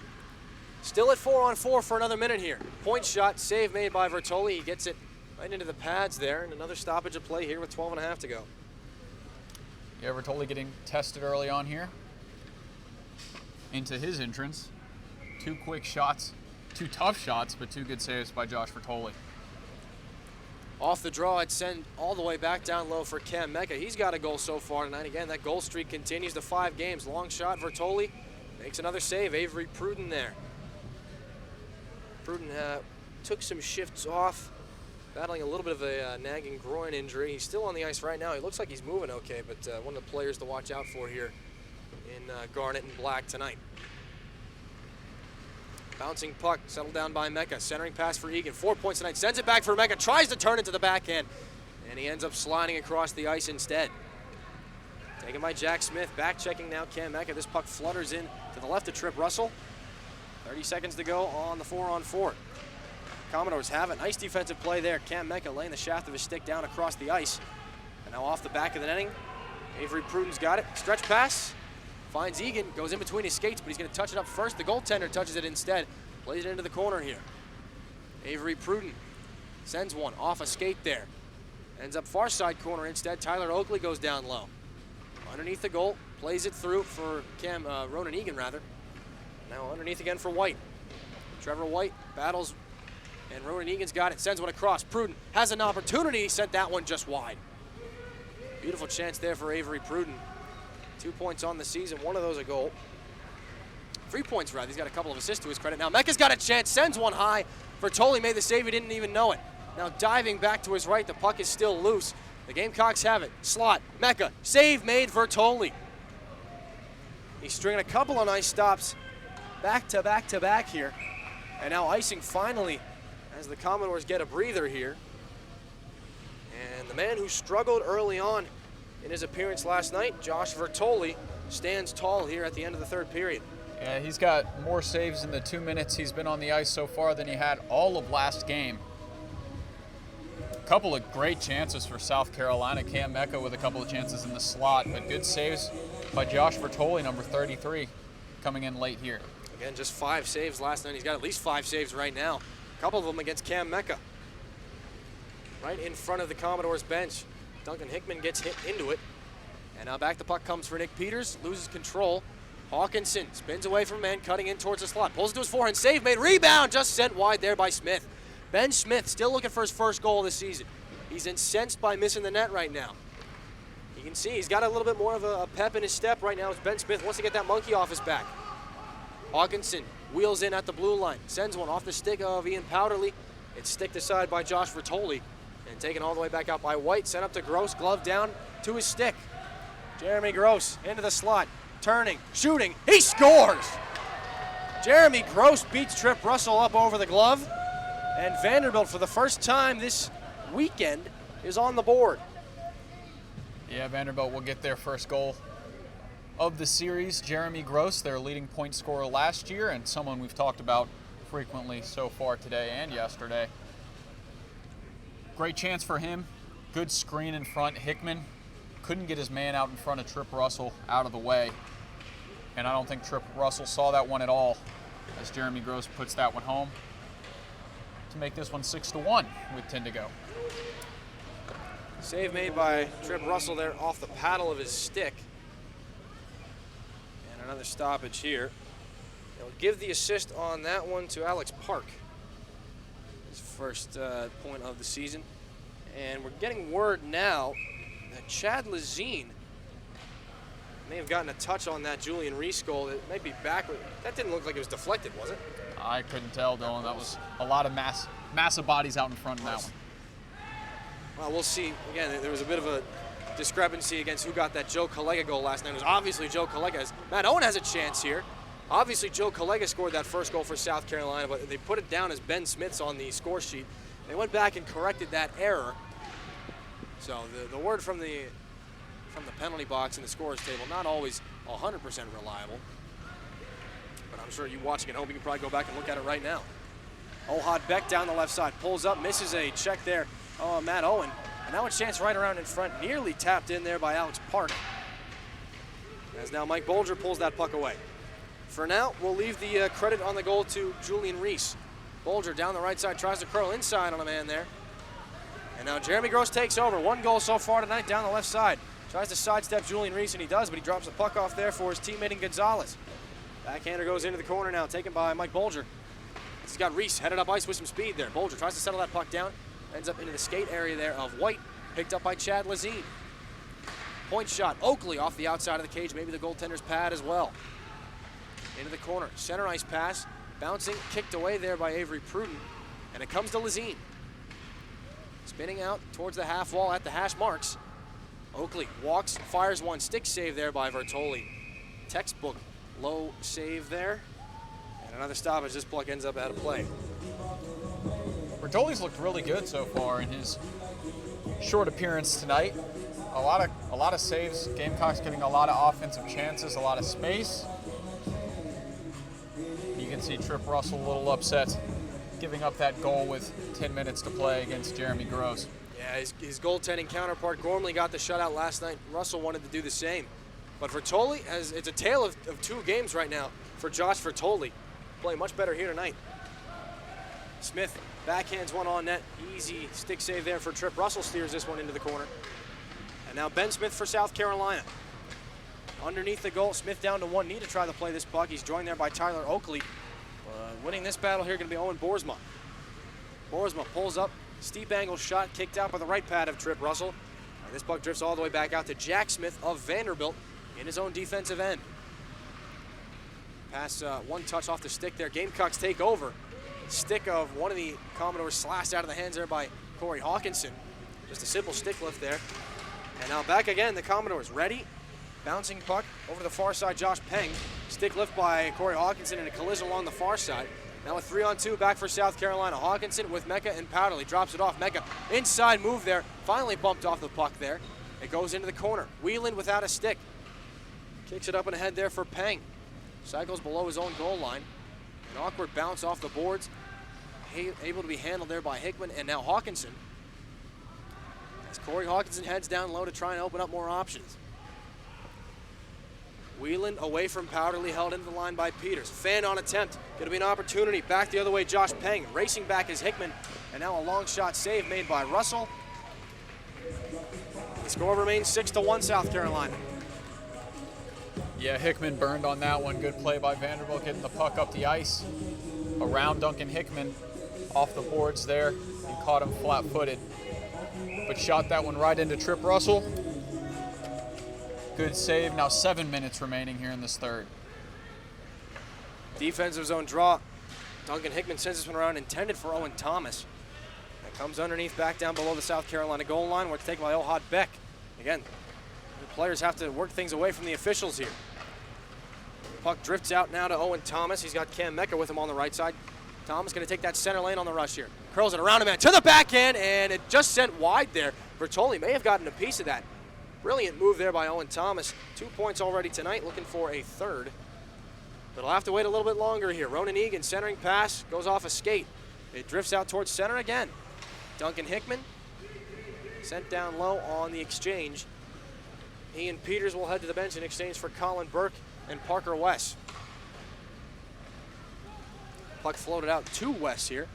A: Still at 4-on-4 for another minute here. Point shot, save made by Vertoli. He gets it right into the pads there, and another stoppage of play here with 12.5 to go.
B: Yeah, Vertoli getting tested early on here into his entrance. 2 quick shots, 2 tough shots, but 2 good saves by Josh Vertoli.
A: Off the draw, it's sent all the way back down low for Cam Mecca. He's got a goal so far tonight. Again, that goal streak continues to 5 games. Long shot, Vertoli makes another save. Avery Pruden there. Pruden took some shifts off, battling a little bit of a nagging groin injury. He's still on the ice right now. He looks like he's moving okay, but one of the players to watch out for here in garnet and black tonight. Bouncing puck, settled down by Mecca. Centering pass for Egan. 4 points tonight. Sends it back for Mecca. Tries to turn it to the backhand. And he ends up sliding across the ice instead. Taken by Jack Smith. Back checking now Cam Mecca. This puck flutters in to the left of Trip Russell. 30 seconds to go on the 4-on-4. Commodores have it. Nice defensive play there. Cam Mecca laying the shaft of his stick down across the ice. And now off the back of the netting. Avery Pruden's got it. Stretch pass. Finds Egan, goes in between his skates, but he's going to touch it up first. The goaltender touches it instead. Plays it into the corner here. Avery Pruden sends one off a skate there. Ends up far side corner instead. Tyler Oakley goes down low. Underneath the goal, plays it through for Ronan Egan rather. Now underneath again for White. Trevor White battles, and Ronan Egan's got it. Sends one across. Pruden has an opportunity. Sent that one just wide. Beautiful chance there for Avery Pruden. 2 points on the season, one of those a goal. 3 points rather, he's got a couple of assists to his credit. Now Mecca's got a chance, sends one high. Vertoli made the save, he didn't even know it. Now diving back to his right, the puck is still loose. The Gamecocks have it, slot, Mecca, save made Vertoli. He's stringing a couple of nice stops back to back to back here. And now icing finally as the Commodores get a breather here. And the man who struggled early on in his appearance last night, Josh Vertoli, stands tall here at the end of the 3rd period.
B: Yeah, he's got more saves in the 2 minutes he's been on the ice so far than he had all of last game. A couple of great chances for South Carolina. Cam Mecca with a couple of chances in the slot, but good saves by Josh Vertoli, number 33, coming in late here.
A: Again, just 5 saves last night. He's got at least 5 saves right now. A couple of them against Cam Mecca. Right in front of the Commodores bench. Duncan Hickman gets hit into it. And now back the puck comes for Nick Peters, loses control. Hawkinson spins away from man, cutting in towards the slot. Pulls it to his forehand, save made, rebound, just sent wide there by Smith. Ben Smith still looking for his first goal this season. He's incensed by missing the net right now. You can see he's got a little bit more of a pep in his step right now as Ben Smith wants to get that monkey off his back. Hawkinson wheels in at the blue line, sends one off the stick of Ian Powderly. It's sticked aside by Josh Vertoli. And taken all the way back out by White, sent up to Gross, glove down to his stick. Jeremy Gross into the slot, turning, shooting, he scores! Jeremy Gross beats Trip Russell up over the glove, and Vanderbilt for the first time this weekend is on the board.
B: Yeah, Vanderbilt will get their first goal of the series. Jeremy Gross, their leading point scorer last year, and someone we've talked about frequently so far today and yesterday. Great chance for him. Good screen in front. Hickman couldn't get his man out in front of Trip Russell out of the way. And I don't think Trip Russell saw that one at all as Jeremy Gross puts that one home to make this one 6-1 with 10 to go.
A: Save made by Trip Russell there off the paddle of his stick. And another stoppage here. They'll give the assist on that one to Alex Park. His first point of the season. And we're getting word now that Chad Lazine may have gotten a touch on that Julian Reese goal. It might be back. That didn't look like it was deflected, was it?
B: I couldn't tell, Dillon. That was a lot of massive bodies out in front in that one.
A: Well, we'll see. Again, there was a bit of a discrepancy against who got that Joe Collega goal last night. It was obviously Joe Collega. Matt Owen has a chance here. Obviously, Joe Collega scored that first goal for South Carolina, but they put it down as Ben Smith's on the score sheet. They went back and corrected that error. So the word from the penalty box in the scorers table, not always 100% reliable. But I'm sure you watching at home, you can probably go back and look at it right now. Ohad Beck down the left side, pulls up, misses a check there. Oh, Matt Owen. And now a chance right around in front, nearly tapped in there by Alex Park. As now Mike Bolger pulls that puck away. For now, we'll leave the credit on the goal to Julian Reese. Bolger down the right side, tries to curl inside on a man there. And now Jeremy Gross takes over. 1 goal so far tonight down the left side. Tries to sidestep Julian Reese, and he does, but he drops the puck off there for his teammate in Gonzalez. Backhander goes into the corner now, taken by Mike Bolger. He's got Reese headed up ice with some speed there. Bolger tries to settle that puck down. Ends up into the skate area there of White, picked up by Chad Lazine. Point shot, Oakley off the outside of the cage, maybe the goaltender's pad as well. Into the corner, center ice pass, bouncing, kicked away there by Avery Pruden, and it comes to Lazine. Spinning out towards the half wall at the hash marks. Oakley walks, fires one, stick save there by Vertoli. Textbook low save there. And another stop as this puck ends up out of play.
B: Bertoli's looked really good so far in his short appearance tonight. A lot of saves. Gamecocks getting a lot of offensive chances, a lot of space. You can see Trip Russell a little upset, giving up that goal with 10 minutes to play against Jeremy Gross.
A: Yeah, his goaltending counterpart Gormley got the shutout last night. Russell wanted to do the same. But Vertoli, it's a tale of 2 games right now for Josh Vertoli. Playing much better here tonight. Smith backhands one on net. Easy stick save there for Trip. Russell steers this one into the corner. And now Ben Smith for South Carolina. Underneath the goal, Smith down to 1 knee to try to play this puck. He's joined there by Tyler Oakley. Winning this battle here going to be Owen Boersma. Boersma pulls up, steep angle shot, kicked out by the right pad of Trip Russell. And this puck drifts all the way back out to Jack Smith of Vanderbilt in his own defensive end. Pass one touch off the stick there. Gamecocks take over. Stick of one of the Commodores slashed out of the hands there by Corey Hawkinson. Just a simple stick lift there. And now back again, the Commodores ready. Bouncing puck over the far side, Josh Peng. Stick lift by Corey Hawkinson and a collision along the far side. Now a 3-on-2 back for South Carolina. Hawkinson with Mecca and Powderly. Drops it off. Mecca inside move there. Finally bumped off the puck there. It goes into the corner. Wheeland without a stick. Kicks it up and ahead there for Peng. Cycles below his own goal line. An awkward bounce off the boards. Able to be handled there by Hickman and now Hawkinson. As Corey Hawkinson heads down low to try and open up more options. Wheeland away from Powderly, held into the line by Peters. Fan on attempt. Going to be an opportunity. Back the other way, Josh Peng. Racing back is Hickman. And now a long shot save made by Russell. The score remains 6-1 South Carolina.
B: Yeah, Hickman burned on that one. Good play by Vanderbilt, getting the puck up the ice. Around Duncan Hickman off the boards there and caught him flat-footed. But shot that one right into Trip Russell. Good save. Now 7 minutes remaining here in this third.
A: Defensive zone draw. Duncan Hickman sends this one around, intended for Owen Thomas. That comes underneath, back down below the South Carolina goal line, where it's taken by Ohad Beck. Again, the players have to work things away from the officials here. Puck drifts out now to Owen Thomas. He's got Cam Mecca with him on the right side. Thomas going to take that center lane on the rush here. Curls it around him, man, to the backhand, and it just sent wide there. Bertoli may have gotten a piece of that. Brilliant move there by Owen Thomas. 2 points already tonight, looking for a third. But he'll have to wait a little bit longer here. Ronan Egan, centering pass, goes off a skate. It drifts out towards center again. Duncan Hickman sent down low on the exchange. Ian Peters will head to the bench in exchange for Colin Burke and Parker West. Puck floated out to West here.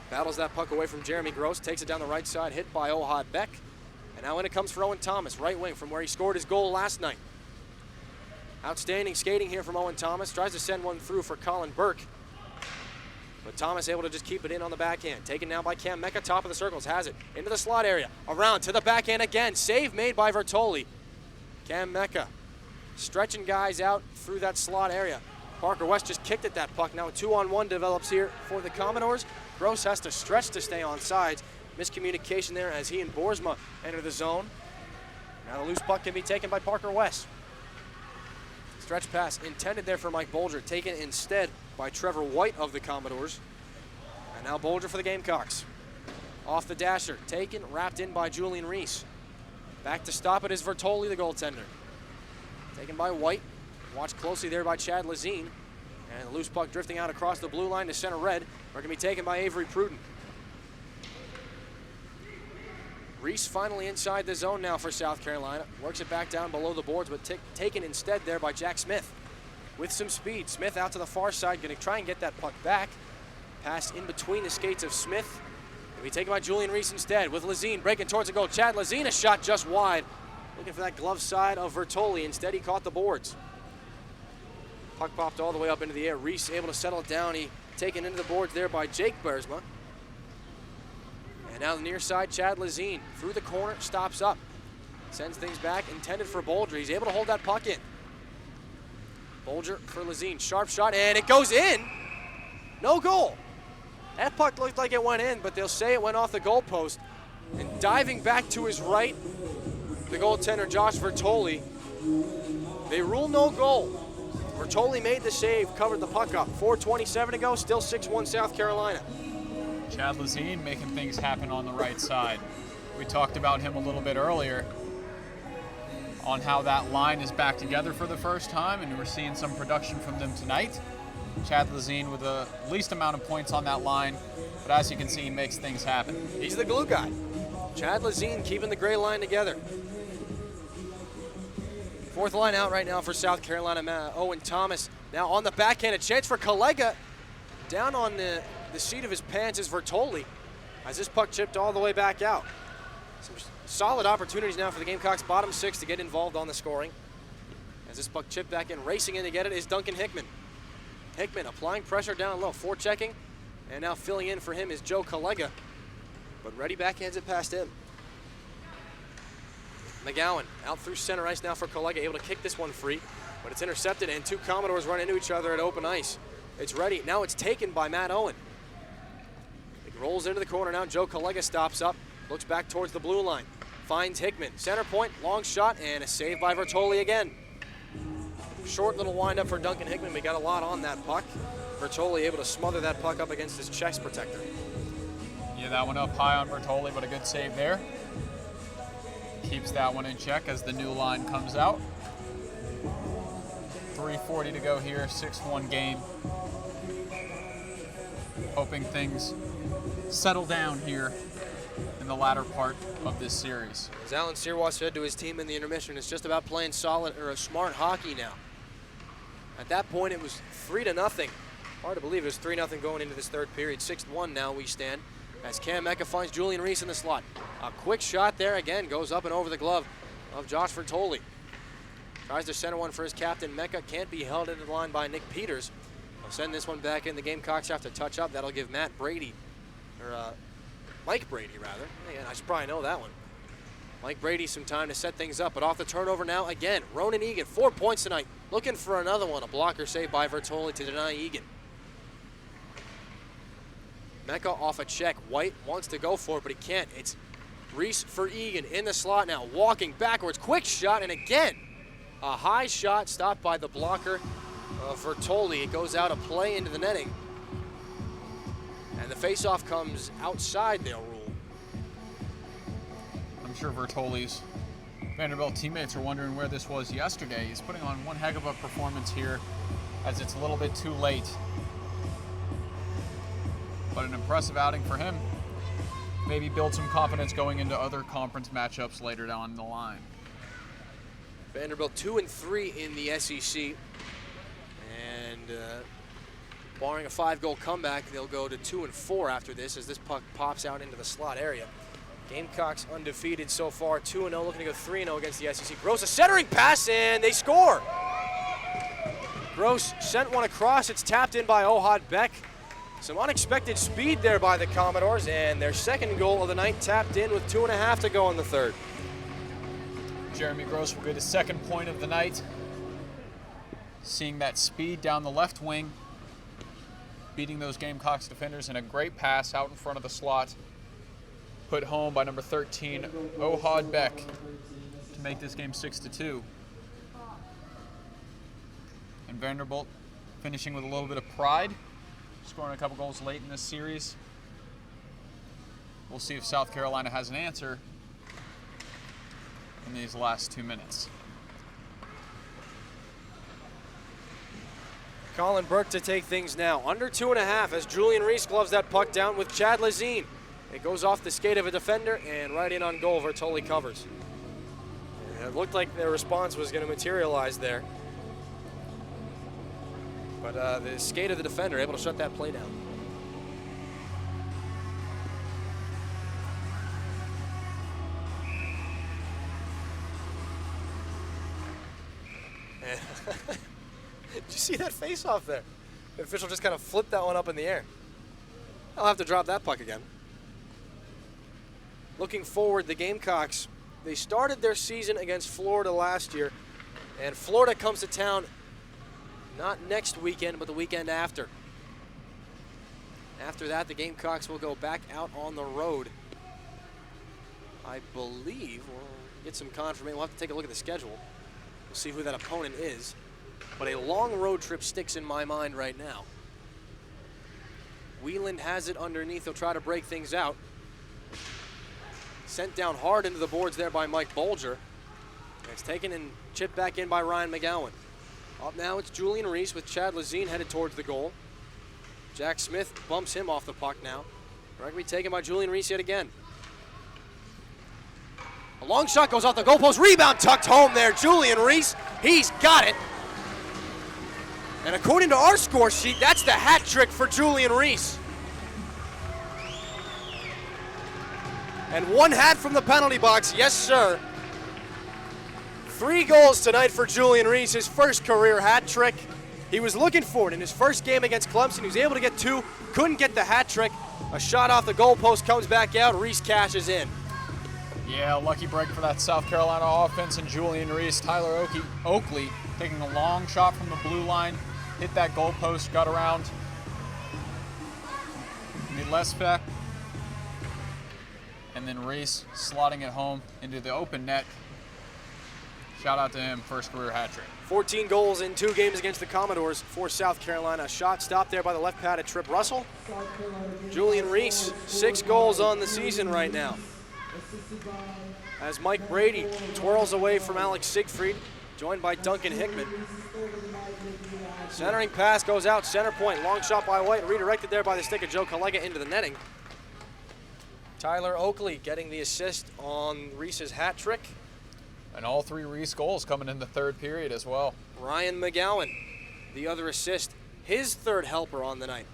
A: Battles that puck away from Jeremy Gross, takes it down the right side, hit by Ohad Beck. And now in it comes for Owen Thomas, right wing from where he scored his goal last night. Outstanding skating here from Owen Thomas. Tries to send one through for Colin Burke. But Thomas able to just keep it in on the backhand. Taken now by Cam Mecca, top of the circles, has it. Into the slot area, around to the backhand again. Save made by Vertoli. Cam Mecca stretching guys out through that slot area. Parker West just kicked at that puck. Now a 2-on-1 develops here for the Commodores. Gross has to stretch to stay on sides. Miscommunication there as he and Boersma enter the zone. Now the loose puck can be taken by Parker West. Stretch pass intended there for Mike Bolger, taken instead by Trevor White of the Commodores. And now Bolger for the Gamecocks. Off the dasher, taken, wrapped in by Julian Reese. Back to stop it is Vertoli, the goaltender. Taken by White, watched closely there by Chad Lazine. And the loose puck drifting out across the blue line to center red, are going to be taken by Avery Pruden. Reese finally inside the zone now for South Carolina. Works it back down below the boards, but taken instead there by Jack Smith. With some speed, Smith out to the far side, going to try and get that puck back. Pass in between the skates of Smith. Will be taken by Julian Reese instead, with Lazine breaking towards the goal. Chad Lazine, a shot just wide. Looking for that glove side of Vertoli. Instead, he caught the boards. Puck popped all the way up into the air. Reese able to settle it down. He taken into the boards there by Jake Boersma. And now the near side, Chad Lazine through the corner, stops up. Sends things back, intended for Bolger. He's able to hold that puck in. Bolger for Lazine, sharp shot, and it goes in. No goal. That puck looked like it went in, but they'll say it went off the goalpost. And diving back to his right, the goaltender, Josh Vertoli. They rule no goal. Vertoli made the save, covered the puck up. 4:27 to go, still 6-1 South Carolina.
B: Chad Lazine making things happen on the right side. We talked about him a little bit earlier on how that line is back together for the first time, and we're seeing some production from them tonight. Chad Lazine with the least amount of points on that line, but as you can see, he makes things happen.
A: He's the glue guy. Chad Lazine keeping the gray line together. Fourth line out right now for South Carolina. Owen Thomas now on the backhand. A chance for Collega. Down on the seat of his pants is Vertoli as this puck chipped all the way back out. Some solid opportunities now for the Gamecocks bottom six to get involved on the scoring. As this puck chipped back in, racing in to get it is Duncan Hickman. Hickman applying pressure down low, forechecking, and now filling in for him is Joe Collega. But Reddy backhands it past him. McGowan out through center ice now for Collega, able to kick this one free, but it's intercepted and two Commodores run into each other at open ice. It's ready. Now it's taken by Matt Owen. It rolls into the corner now. Joe Collega stops up, looks back towards the blue line, finds Hickman. Center point, long shot, and a save by Vertoli again. Short little windup for Duncan Hickman. We got a lot on that puck. Vertoli able to smother that puck up against his chest protector.
B: Yeah, that one up high on Vertoli, but a good save there. Keeps that one in check as the new line comes out. 3:40 to go here, 6-1 game. Hoping things settle down here in the latter part of this series.
A: As Alan Searwa said to his team in the intermission, it's just about playing solid or a smart hockey now. At that point, it was 3-0. Hard to believe it was 3-0 going into this third period. 6-1 now we stand as Cam Mecca finds Julian Reese in the slot. A quick shot there again, goes up and over the glove of Josh Vertoli. Tries to center one for his captain. Mecca can't be held into the line by Nick Peters. He'll send this one back in. The Gamecocks have to touch up. That'll give Mike Brady, rather. Yeah, I should probably know that one. Mike Brady some time to set things up, but off the turnover now again. Ronan Egan, 4 points tonight. Looking for another one. A blocker save by Vertoli to deny Egan. Mecca off a check. White wants to go for it, but he can't. It's Reese for Egan in the slot now. Walking backwards. Quick shot, and again, a high shot stopped by the blocker of Vertoli. It goes out of play into the netting. And the faceoff comes outside, they'll rule.
B: I'm sure Vertoli's Vanderbilt teammates are wondering where this was yesterday. He's putting on one heck of a performance here as it's a little bit too late. But an impressive outing for him. Maybe build some confidence going into other conference matchups later down the line.
A: Vanderbilt 2-3 in the SEC. And barring a 5-goal comeback, they'll go to 2-4 after this as this puck pops out into the slot area. Gamecocks undefeated so far, 2-0, looking to go 3-0 against the SEC. Gross, a centering pass, and they score. Gross sent one across. It's tapped in by Ohad Beck. Some unexpected speed there by the Commodores, and their second goal of the night tapped in with 2.5 to go in the third.
B: Jeremy Gross will get his second point of the night. Seeing that speed down the left wing. beating those Gamecocks defenders, and a great pass out in front of the slot. Put home by number 13, Ohad Beck, to make this game 6-2. And Vanderbilt finishing with a little bit of pride, scoring a couple goals late in this series. We'll see if South Carolina has an answer in these last 2 minutes.
A: Colin Burke to take things now. Under 2.5 as Julian Reese gloves that puck down with Chad Lazine. It goes off the skate of a defender and right in on goal. Vertoli covers. And it looked like their response was going to materialize there. But the skate of the defender able to shut that play down. Did you see that face off there? The official just kind of flipped that one up in the air. I'll have to drop that puck again. Looking forward, the Gamecocks, they started their season against Florida last year, and Florida comes to town not next weekend, but the weekend after. After that, the Gamecocks will go back out on the road. I believe, we'll get some confirmation. We'll have to take a look at the schedule. We'll see who that opponent is. But a long road trip sticks in my mind right now. Wieland has it underneath. He'll try to break things out. Sent down hard into the boards there by Mike Bolger. It's taken and chipped back in by Ryan McGowan. Up now it's Julian Reese with Chad Lazine headed towards the goal. Jack Smith bumps him off the puck now. Rugby taken by Julian Reese yet again. A long shot goes off the goalpost. Rebound tucked home there. Julian Reese, he's got it. And according to our score sheet, that's the hat trick for Julian Reese. And one hat from the penalty box, yes sir. 3 goals tonight for Julian Reese, his first career hat trick. He was looking for it in his first game against Clemson. He was able to get 2, couldn't get the hat trick. A shot off the goalpost comes back out, Reese cashes in.
B: Yeah, lucky break for that South Carolina offense and Julian Reese. Tyler Oakley taking a long shot from the blue line, hit that goalpost, got around Milespek, and then Reese slotting it home into the open net. Shout out to him, first career hat trick.
A: 14 goals in 2 games against the Commodores for South Carolina. Shot stopped there by the left padded Trip Russell. Julian Reese, 6 goals on the season right now. As Mike Brady twirls away from Alex Siegfried, joined by Duncan Hickman. Centering pass goes out, center point, long shot by White, redirected there by the stick of Joe Collega into the netting. Tyler Oakley getting the assist on Reese's hat trick.
B: And all 3 Reese goals coming in the third period as well.
A: Ryan McGowan, the other assist, his 3rd helper on the night.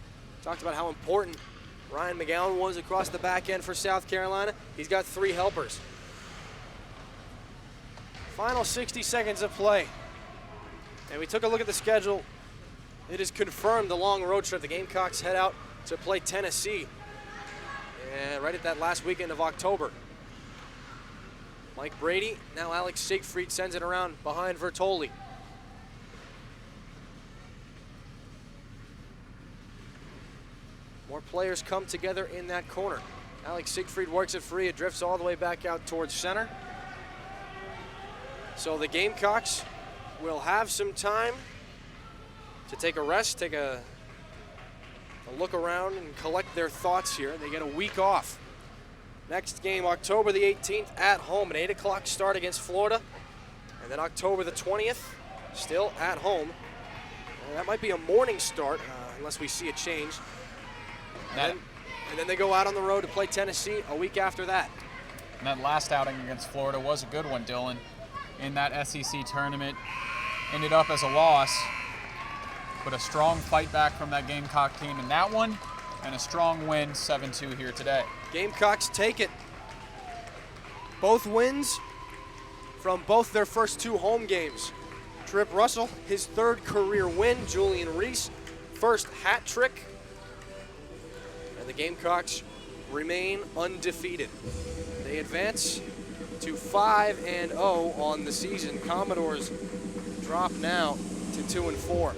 A: Talked about how important Ryan McGowan was across the back end for South Carolina. He's got 3 helpers. Final 60 seconds of play. And we took a look at the schedule. It is confirmed the long road trip. The Gamecocks head out to play Tennessee right at that last weekend of October. Mike Brady, now Alex Siegfried sends it around behind Vertoli. More players come together in that corner. Alex Siegfried works it free. It drifts all the way back out towards center. So the Gamecocks will have some time to take a rest, take a look around and collect their thoughts here. They get a week off. Next game, October the 18th at home, an 8 o'clock start against Florida. And then October the 20th, still at home. Well, that might be a morning start, unless we see a change. And then they go out on the road to play Tennessee a week after that.
B: And that last outing against Florida was a good one, Dillon. In that SEC tournament, ended up as a loss, but a strong fight back from that Gamecock team in that one, and a strong win, 7-2 here today.
A: Gamecocks take it. Both wins from both their first 2 home games. Trip Russell, his 3rd career win. Julian Reese, first hat trick. And the Gamecocks remain undefeated. They advance to 5-0 on the season. Commodores drop now to 2-4.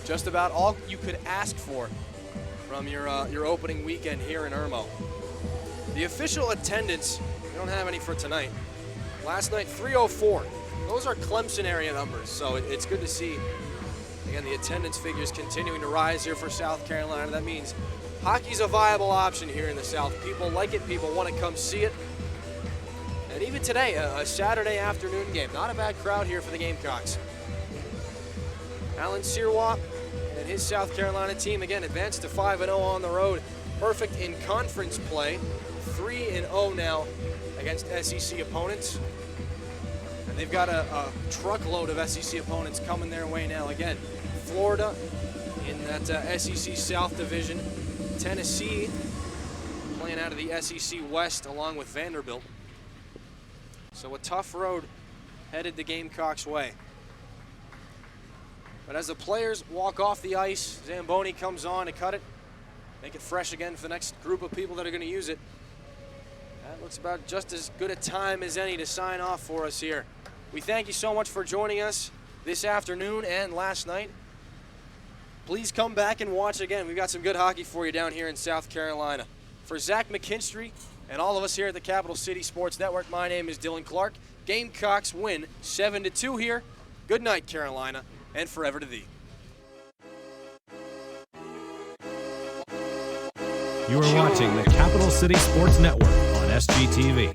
A: Just about all you could ask for from your opening weekend here in Irmo. The official attendance, we don't have any for tonight. Last night, 304. Those are Clemson area numbers, so it's good to see, again, the attendance figures continuing to rise here for South Carolina. That means hockey's a viable option here in the South. People like it, people want to come see it. And even today, a Saturday afternoon game. Not a bad crowd here for the Gamecocks. Alan Sirois and his South Carolina team, again, advanced to 5-0 on the road. Perfect in conference play. 3-0 now against SEC opponents. And they've got a truckload of SEC opponents coming their way now. Again, Florida in that SEC South Division. Tennessee playing out of the SEC West along with Vanderbilt. So a tough road headed the Gamecocks' way. But as the players walk off the ice, Zamboni comes on to cut it, make it fresh again for the next group of people that are going to use it. That looks about just as good a time as any to sign off for us here. We thank you so much for joining us this afternoon and last night. Please come back and watch again. We've got some good hockey for you down here in South Carolina. For Zach McKinstry and all of us here at the Capital City Sports Network, my name is Dillon Clark. Gamecocks win 7-2 here. Good night, Carolina, and forever to thee.
C: You are watching the Capital City Sports Network on SGTV.